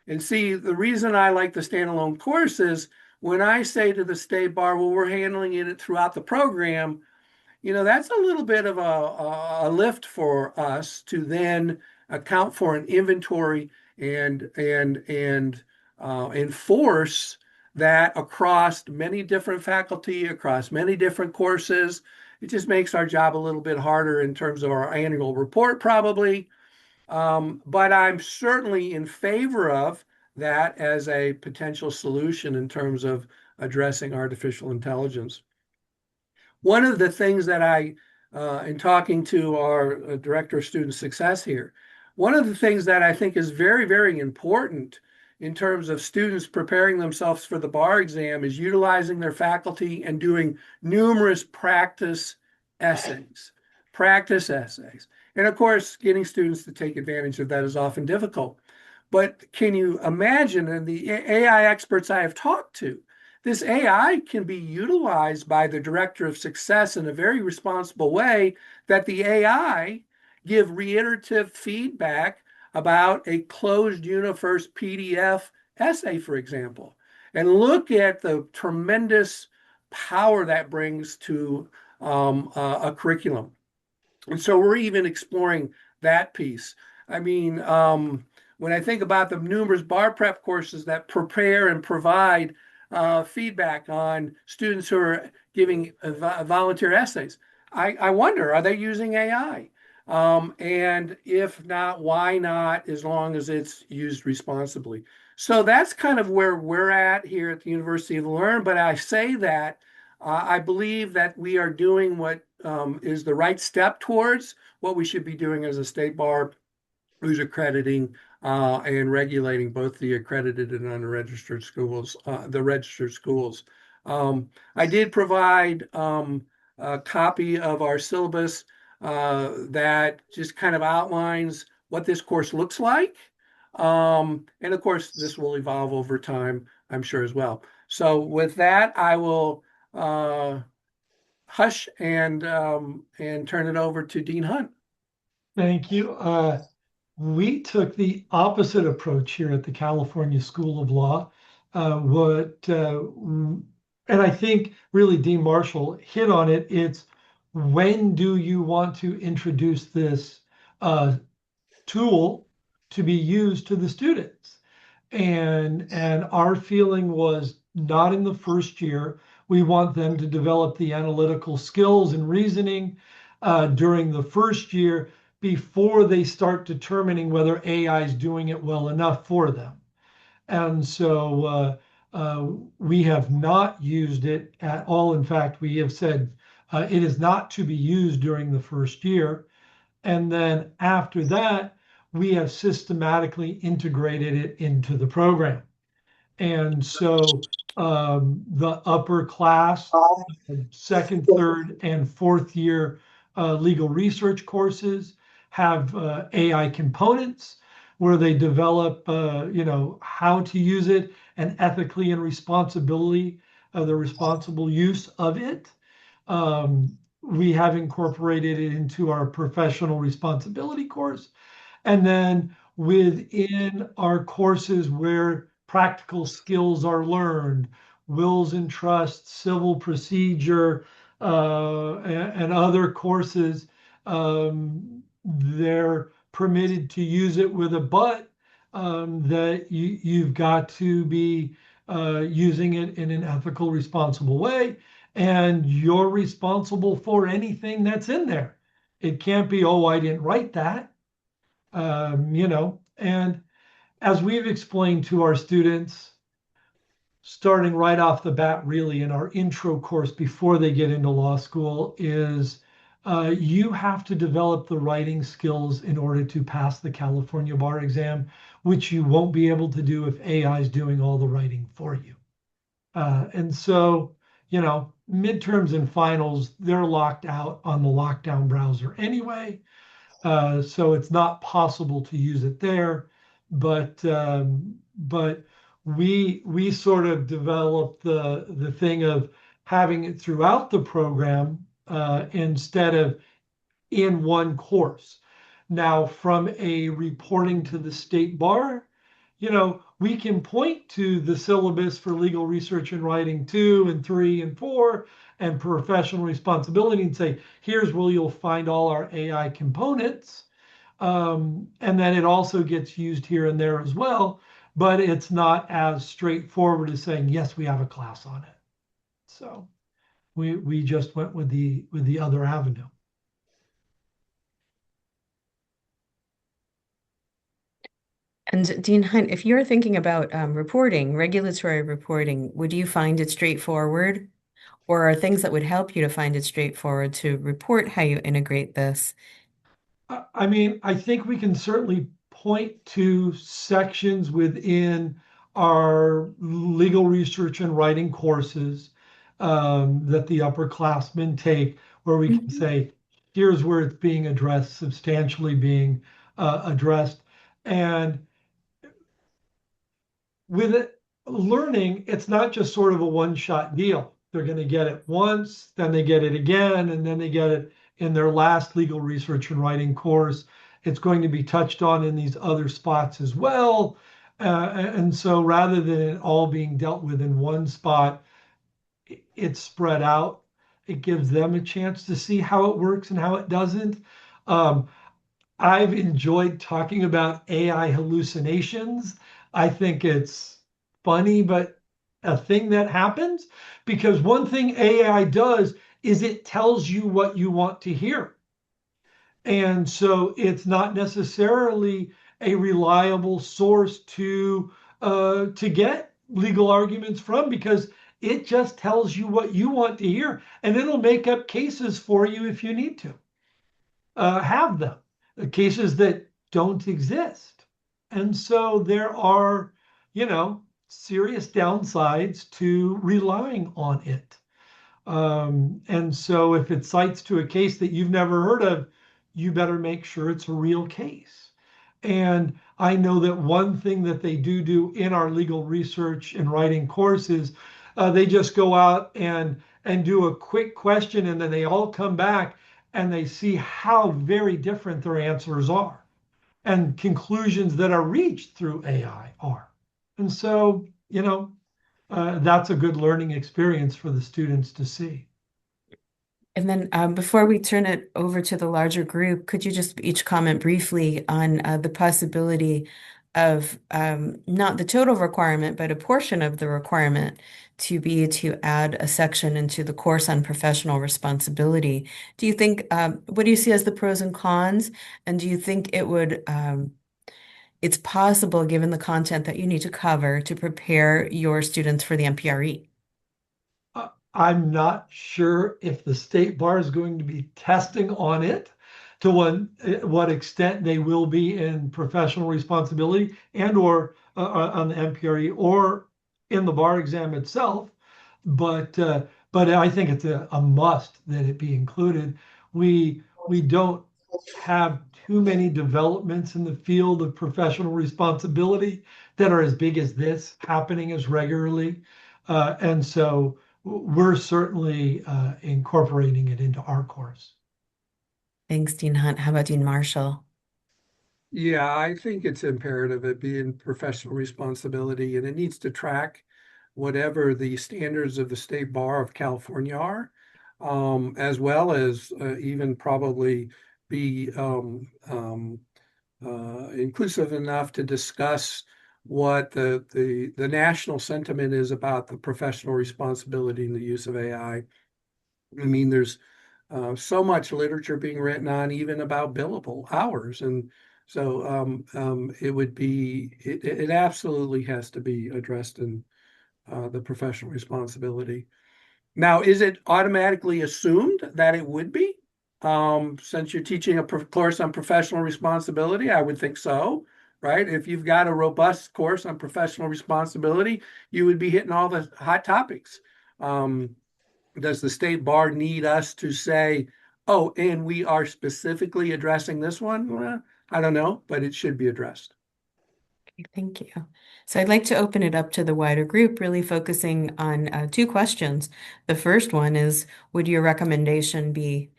and see, the reason I like the standalone course is when I say to the state bar, well, we're handling it throughout the program, that's a little bit of a lift for us to then account for an inventory and enforce that across many different faculty, across many different courses. It just makes our job a little bit harder in terms of our annual report, probably. But I'm certainly in favor of that as a potential solution in terms of addressing artificial intelligence. One of the things that in talking to our Director of Student Success here, one of the things that I think is very, very important in terms of students preparing themselves for the bar exam is utilizing their faculty and doing numerous practice essays. And of course, getting students to take advantage of that is often difficult. But can you imagine, and the AI experts I have talked to, this AI can be utilized by the Director of Success in a very responsible way, that the AI give reiterative feedback about a closed universe PDF essay, for example, and look at the tremendous power that brings to a curriculum. And so we're even exploring that piece. I mean, when I think about the numerous bar prep courses that prepare and provide feedback on students who are giving volunteer essays, I wonder, are they using AI? And if not, why not, as long as it's used responsibly? So that's kind of where we're at here at the University of Learn. But I say that I believe that we are doing what is the right step towards what we should be doing as a state bar, who's accrediting and regulating both the accredited and unregistered schools, the registered schools. I did provide a copy of our syllabus that just kind of outlines what this course looks like. And of course, this will evolve over time, I'm sure, as well. So with that, I will hush and turn it over to Dean Hunt. Thank you. We took the opposite approach here at the California School of Law. And I think really Dean Marshall hit on it. It's when do you want to introduce this tool to be used to the students? And our feeling was not in the first year. We want them to develop the analytical skills and reasoning during the first year before they start determining whether AI is doing it well enough for them. And so we have not used it at all. In fact, we have said it is not to be used during the first year. And then after that, we have systematically integrated it into the program. And so the upper class, second, third, and fourth year legal research courses have AI components where they develop, how to use it and ethically and responsibly, the responsible use of it. We have incorporated it into our professional responsibility course. And then within our courses where practical skills are learned, wills and trusts, civil procedure, and other courses, they're permitted to use it with a but that you've got to be using it in an ethical, responsible way. And you're responsible for anything that's in there. It can't be, oh, I didn't write that. And as we've explained to our students, starting right off the bat, really in our intro course before they get into law school, is you have to develop the writing skills in order to pass the California bar exam, which you won't be able to do if AI is doing all the writing for you. And so, midterms and finals, they're locked out on the lockdown browser anyway. So it's not possible to use it there, but we sort of developed the thing of having it throughout the program instead of in one course. Now, from a reporting to the state bar, we can point to the syllabus for legal research and writing 2 and 3 and 4 and professional responsibility and say, here's where you'll find all our AI components. And then it also gets used here and there as well, but it's not as straightforward as saying, yes, we have a class on it. So we just went with the other avenue. And Dean Hunt, if you're thinking about reporting, regulatory reporting, would you find it straightforward? Or are things that would help you to find it straightforward to report how you integrate this? I mean, I think we can certainly point to sections within our legal research and writing courses that the upperclassmen take, where we can say, here's where it's being addressed, substantially being addressed. And with it, learning, it's not just sort of a one-shot deal. They're going to get it once, then they get it again, and then they get it in their last legal research and writing course. It's going to be touched on in these other spots as well. And so rather than it all being dealt with in one spot, it's spread out. It gives them a chance to see how it works and how it doesn't. Um, I've enjoyed talking about AI hallucinations. I think it's funny, but a thing that happens, because one thing AI does is it tells you what you want to hear. And so it's not necessarily a reliable source to get legal arguments from, because it just tells you what you want to hear, and it'll make up cases for you if you need to have them, cases that don't exist. And so there are, serious downsides to relying on it. And so if it cites to a case that you've never heard of, you better make sure it's a real case. And I know that one thing that they do in our legal research and writing courses, they just go out and do a quick question, and then they all come back and they see how very different their answers are and conclusions that are reached through AI are. And so, that's a good learning experience for the students to see. And then before we turn it over to the larger group, could you just each comment briefly on the possibility of not the total requirement, but a portion of the requirement to be to add a section into the course on professional responsibility? Do you think, what do you see as the pros and cons? And do you think it's possible, given the content that you need to cover, to prepare your students for the MPRE? I'm not sure if the state bar is going to be testing on it, to what extent they will be in professional responsibility and or on the MPRE or in the bar exam itself. But I think it's a must that it be included. We don't have too many developments in the field of professional responsibility that are as big as this happening as regularly. And so we're certainly incorporating it into our course. Thanks, Dean Hunt. How about Dean Marshall? Yeah, I think it's imperative it be in professional responsibility, and it needs to track whatever the standards of the State Bar of California are, as well as even probably be inclusive enough to discuss what the national sentiment is about the professional responsibility and the use of AI. I mean, there's so much literature being written on even about billable hours, and so it absolutely has to be addressed in the professional responsibility. Now, is it automatically assumed that it would be? Since you're teaching a course on professional responsibility, I would think so, right? If you've got a robust course on professional responsibility, you would be hitting all the hot topics. Does the state bar need us to say, oh, and we are specifically addressing this one? Well, I don't know, but it should be addressed. Okay, thank you. So I'd like to open it up to the wider group, really focusing on two questions. The first one is, would your recommendation be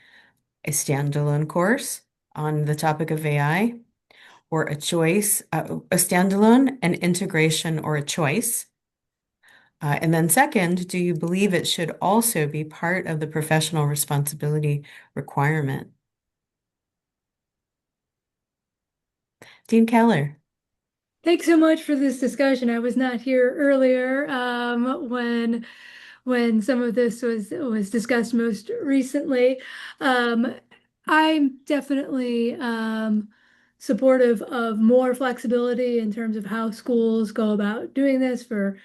a standalone course on the topic of AI, or a choice, a standalone, an integration, or a choice? And then second, do you believe it should also be part of the professional responsibility requirement? Dean Keller. Thanks so much for this discussion. I was not here earlier when some of this was discussed most recently. I'm definitely supportive of more flexibility in terms of how schools go about doing this for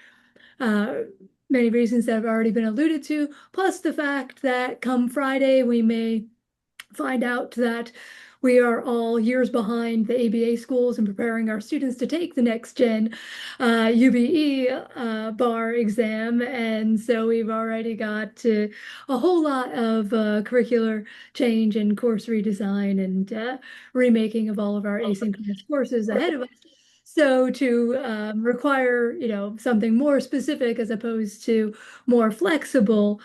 many reasons that have already been alluded to, plus the fact that come Friday, we may find out that we are all years behind the ABA schools in preparing our students to take the next gen UBE bar exam. And so we've already got a whole lot of curricular change and course redesign and remaking of all of our asynchronous courses ahead of us. So to require, something more specific as opposed to more flexible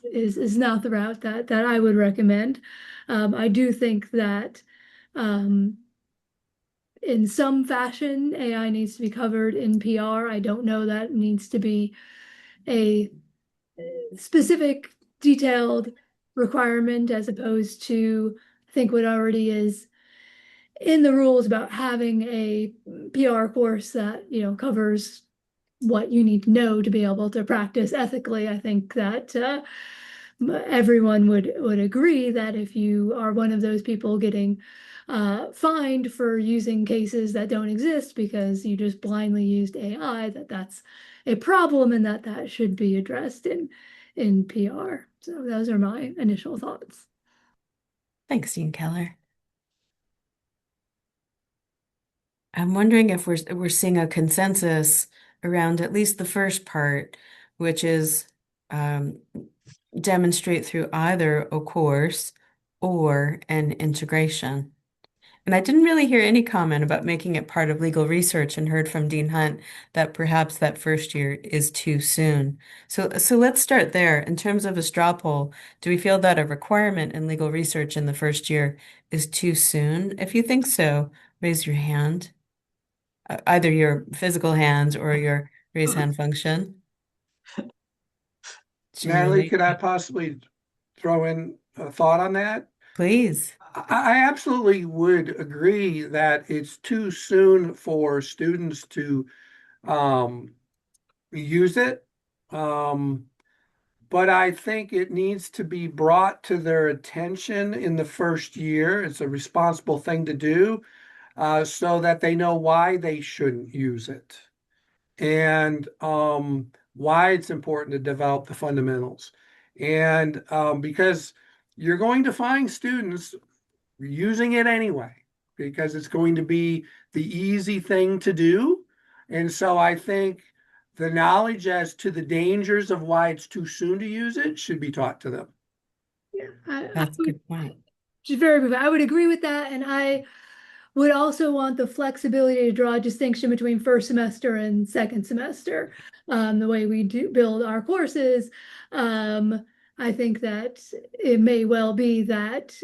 is not the route that I would recommend. I do think that in some fashion, AI needs to be covered in PR. I don't know that it needs to be a specific, detailed requirement as opposed to, I think, what already is in the rules about having a PR course that, covers what you need to know to be able to practice ethically. I think that everyone would agree that if you are one of those people getting fined for using cases that don't exist because you just blindly used AI, that's a problem and that should be addressed in PR. So those are my initial thoughts. Thanks, Dean Keller. I'm wondering if we're seeing a consensus around at least the first part, which is demonstrate through either a course or an integration. And I didn't really hear any comment about making it part of legal research, and heard from Dean Hunt that perhaps that first year is too soon. So let's start there. In terms of a straw poll, do we feel that a requirement in legal research in the first year is too soon? If you think so, raise your hand. Either your physical hands or your raise hand function. Natalie, Julie, could I possibly throw in a thought on that? please. I absolutely would agree that it's too soon for students to use it. But I think it needs to be brought to their attention in the first year. It's a responsible thing to do, so that they know why they shouldn't use it and why it's important to develop the fundamentals. And because you're going to find students using it anyway, because it's going to be the easy thing to do. And so I think the knowledge as to the dangers of why it's too soon to use it should be taught to them. Yeah, That's a good point. just very brief. I would agree with that, and I would also want the flexibility to draw a distinction between first semester and second semester. The way we do build our courses, I think that it may well be that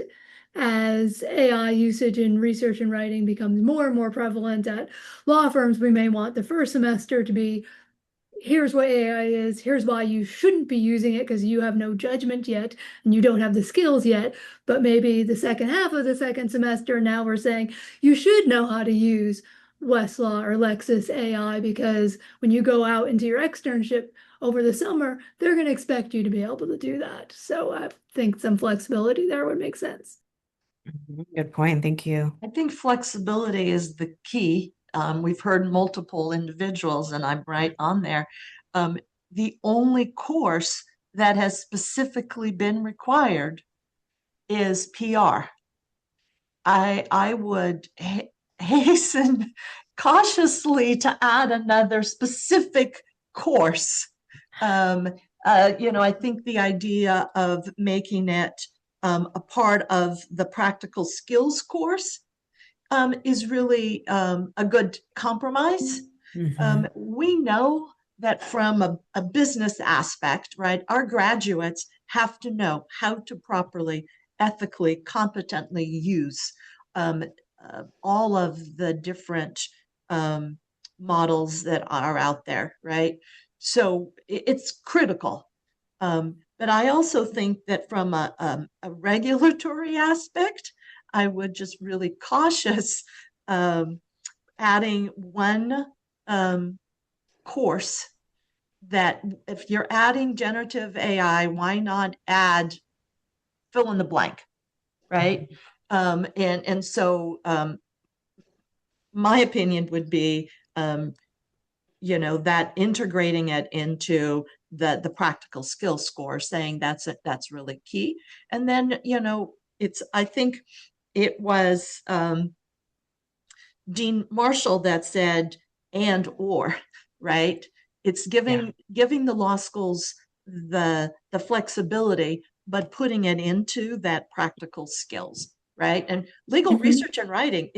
as AI usage in research and writing becomes more and more prevalent at law firms, we may want the first semester to be, here's what AI is, here's why you shouldn't be using it because you have no judgment yet and you don't have the skills yet. But maybe the second half of the second semester, now we're saying you should know how to use Westlaw or Lexis AI, because when you go out into your externship over the summer, they're going to expect you to be able to do that. So I think some flexibility there would make sense. Good point. Thank you. I think flexibility is the key. We've heard multiple individuals, and I'm right on there. The only course that has specifically been required is PR. I would hasten cautiously to add another specific course. I think the idea of making it a part of the practical skills course is really a good compromise. We know that from a business aspect, right, our graduates have to know how to properly, ethically, competently use all of the different models that are out there, right? So it's critical. But I also think that from a regulatory aspect, I would just really cautious adding one course that if you're adding generative AI, why not add fill in the blank, right? So my opinion would be, that integrating it into the practical skills score, saying that's really key. And then, I think it was Dean Marshall that said, and or, right? It's giving the law schools the flexibility, but putting it into that practical skills, right? And legal research and writing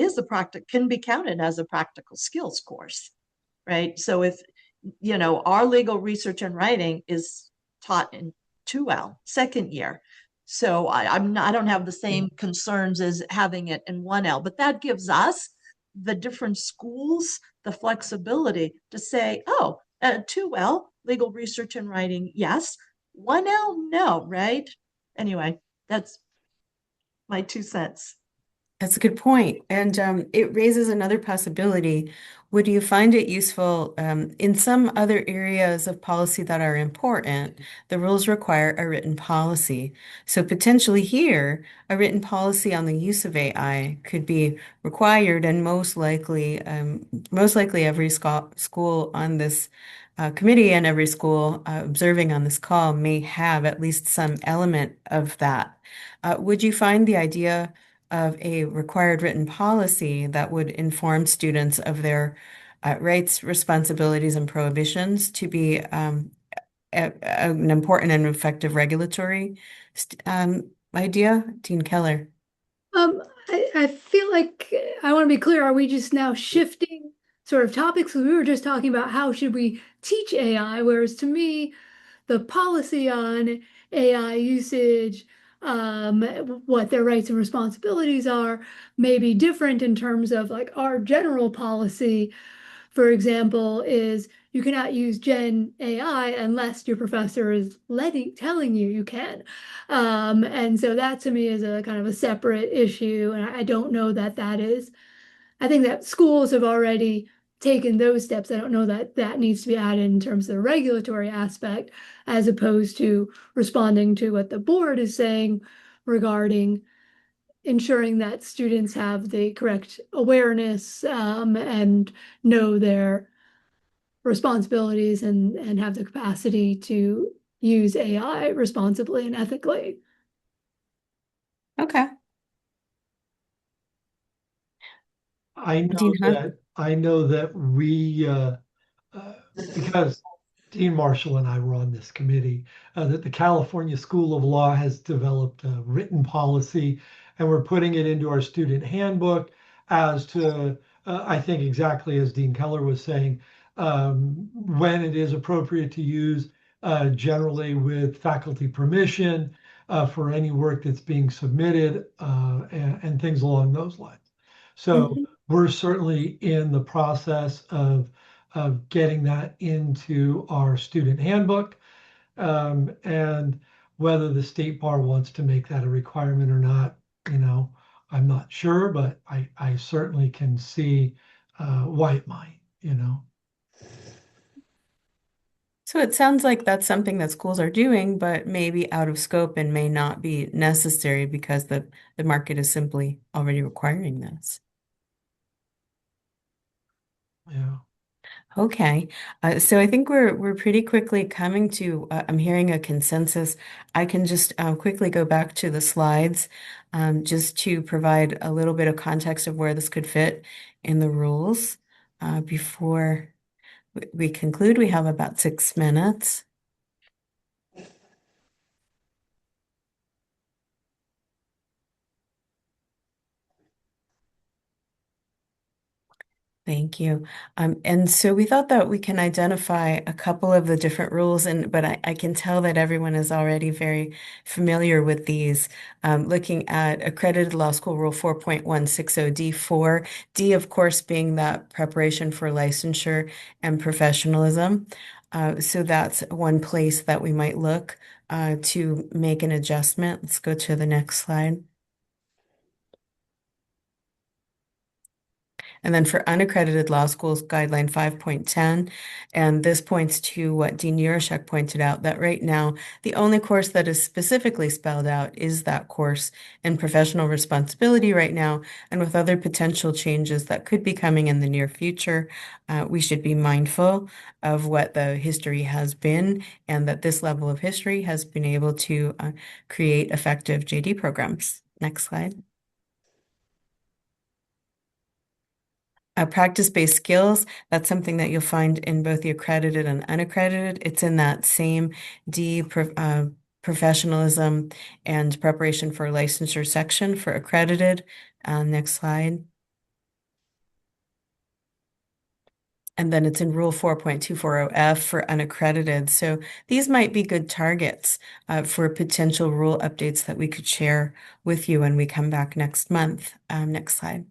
can be counted as a practical skills course, right? So if, our legal research and writing is taught in 2L, second year. So I don't have the same concerns as having it in 1L, but that gives us, the different schools, the flexibility to say, 2L, legal research and writing, yes, 1L? No, right? Anyway, that's my 2 cents. That's a good point. And it raises another possibility. Would you find it useful in some other areas of policy that are important? The rules require a written policy. So potentially here, a written policy on the use of AI could be required, and most likely every school on this committee and every school observing on this call may have at least some element of that. Would you find the idea of a required written policy that would inform students of their rights, responsibilities, and prohibitions to be an important and effective regulatory idea? Dean Keller. I feel like I want to be clear. Are we just now shifting sort of topics? Because we were just talking about how should we teach AI, whereas to me, the policy on AI usage, what their rights and responsibilities are, may be different in terms of like our general policy, for example, is you cannot use Gen AI unless your professor is telling you you can. And so that to me is a kind of a separate issue. And I don't know that that is, I think that schools have already taken those steps. I don't know that that needs to be added in terms of the regulatory aspect, as opposed to responding to what the board is saying regarding ensuring that students have the correct awareness and know their responsibilities and have the capacity to use AI responsibly and ethically. Okay. I know Dean Hunt. that we because Dean Marshall and I were on this committee, that the California School of Law has developed a written policy, and we're putting it into our student handbook as to, I think exactly as Dean Keller was saying, when it is appropriate to use, generally with faculty permission, for any work that's being submitted, and things along those lines. So we're certainly in the process of getting that into our student handbook. And whether the state bar wants to make that a requirement or not, I'm not sure, but I certainly can see why it might. So it sounds like that's something that schools are doing, but maybe out of scope and may not be necessary because the market is simply already requiring this. Yeah. Okay, so I think we're pretty quickly coming to. I'm hearing a consensus. I can just quickly go back to the slides, just to provide a little bit of context of where this could fit in the rules before we conclude. We have about 6 minutes. Thank you. And so we thought that we can identify a couple of the different rules, but I can tell that everyone is already very familiar with these. Looking at Accredited Law School Rule 4.160D4, D, of course, being that preparation for licensure and professionalism. So that's one place that we might look to make an adjustment. Let's go to the next slide. And then for unaccredited law schools, guideline 5.10, and this points to what Dean Yurashek pointed out, that right now, the only course that is specifically spelled out is that course in professional responsibility right now, and with other potential changes that could be coming in the near future, we should be mindful of what the history has been, and that this level of history has been able to create effective JD programs. Next slide. Practice-based skills, that's something that you'll find in both the accredited and unaccredited. It's in that same professionalism and preparation for licensure section for accredited. Next slide. And then it's in Rule 4.240F for unaccredited. So these might be good targets for potential rule updates that we could share with you when we come back next month. Next slide.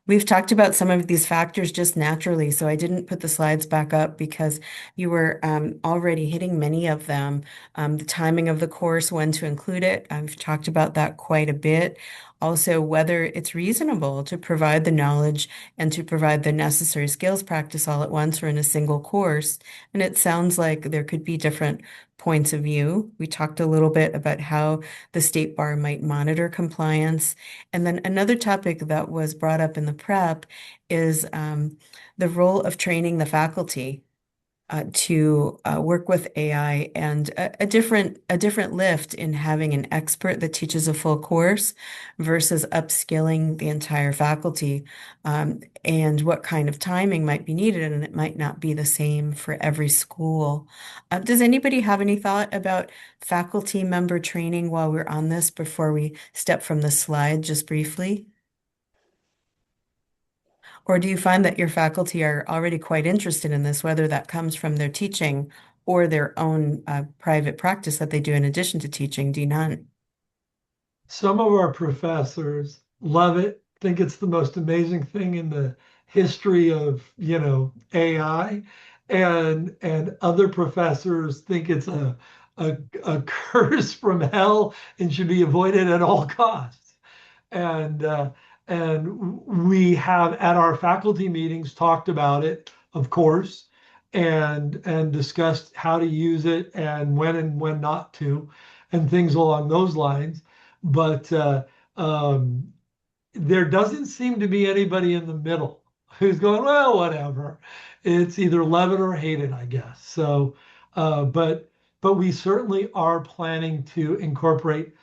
We've talked about some of these factors just naturally, so I didn't put the slides back up because you were already hitting many of them. The timing of the course, when to include it, I've talked about that quite a bit. Also, whether it's reasonable to provide the knowledge and to provide the necessary skills practice all at once or in a single course. And it sounds like there could be different points of view. We talked a little bit about how the state bar might monitor compliance. And then another topic that was brought up in the prep is the role of training the faculty to work with AI and a different lift in having an expert that teaches a full course versus upskilling the entire faculty, and what kind of timing might be needed, and it might not be the same for every school. Does anybody have any thought about faculty member training while we're on this before we step from the slide just briefly? Or do you find that your faculty are already quite interested in this, whether that comes from their teaching or their own private practice that they do in addition to teaching? Dean Hunt. Some of our professors love it, think it's the most amazing thing in the history of, AI, and other professors think it's a curse from hell and should be avoided at all costs. And we have at our faculty meetings talked about it, of course, and discussed how to use it and when not to, and things along those lines. But there doesn't seem to be anybody in the middle who's going, well, whatever. It's either love it or hate it, I guess. So, but we certainly are planning to incorporate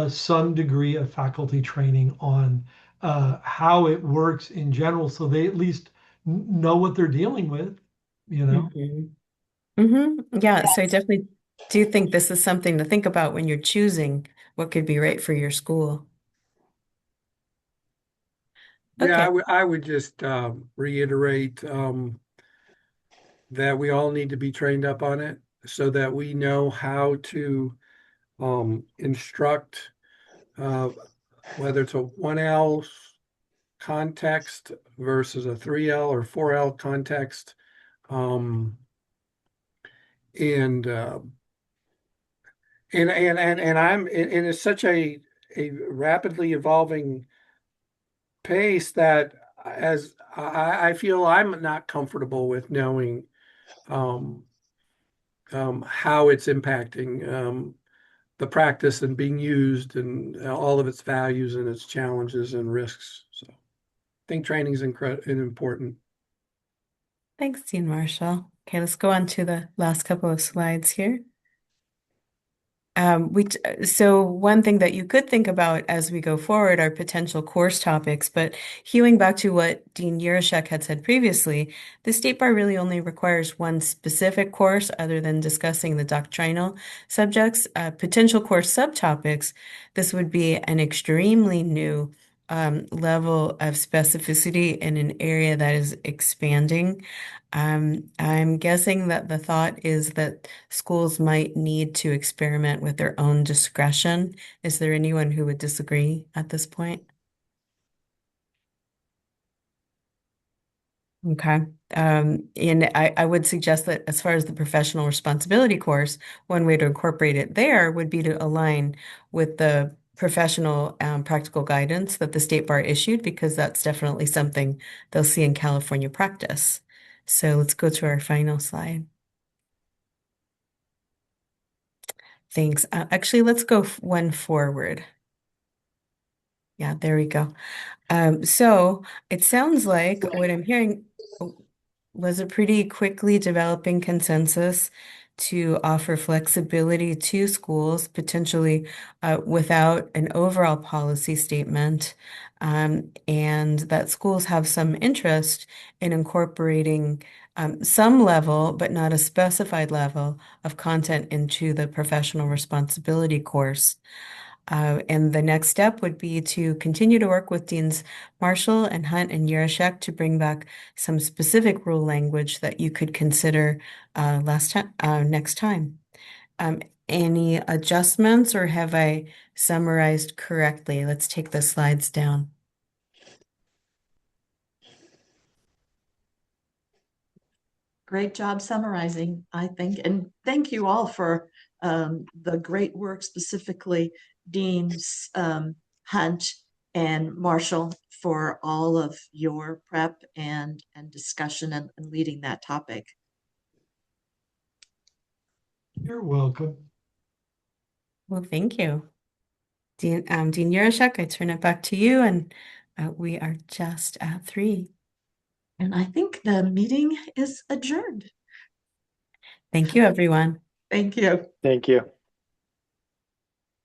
some degree of faculty training on how it works in general, so they at least know what they're dealing with, Yeah, so I definitely do think this is something to think about when you're choosing what could be right for your school. Yeah, Okay. I would just reiterate that we all need to be trained up on it so that we know how to instruct, whether it's a 1L context versus a 3L or 4L context. And it's such a rapidly evolving pace that as I feel I'm not comfortable with knowing how it's impacting the practice and being used and all of its values and its challenges and risks. So I think training is important. Thanks, Dean Marshall. Okay, let's go on to the last couple of slides here. So one thing that you could think about as we go forward are potential course topics, but hewing back to what Dean Yurashek had said previously, the State Bar really only requires one specific course other than discussing the doctrinal subjects. Potential course subtopics, this would be an extremely new level of specificity in an area that is expanding. I'm guessing that the thought is that schools might need to experiment with their own discretion. Is there anyone who would disagree at this point? Okay. And I would suggest that as far as the professional responsibility course, one way to incorporate it there would be to align with the professional practical guidance that the State Bar issued, because that's definitely something they'll see in California practice. So let's go to our final slide. Thanks. Actually, let's go one forward. Yeah, there we go. So it sounds like what I'm hearing was a pretty quickly developing consensus to offer flexibility to schools, potentially without an overall policy statement, and that schools have some interest in incorporating some level, but not a specified level, of content into the professional responsibility course. And the next step would be to continue to work with Deans Marshall and Hunt and Yurashek to bring back some specific rule language that you could consider next time. Any adjustments, or have I summarized correctly? Let's take the slides down. Great job summarizing, I think. And thank you all for the great work, specifically Deans Hunt and Marshall, for all of your prep and discussion and leading that topic. You're welcome. Well, thank you. Dean Yurashek, I turn it back to you, and we are just at 3. And I think the meeting is adjourned. Thank you, everyone. Thank you. Thank you.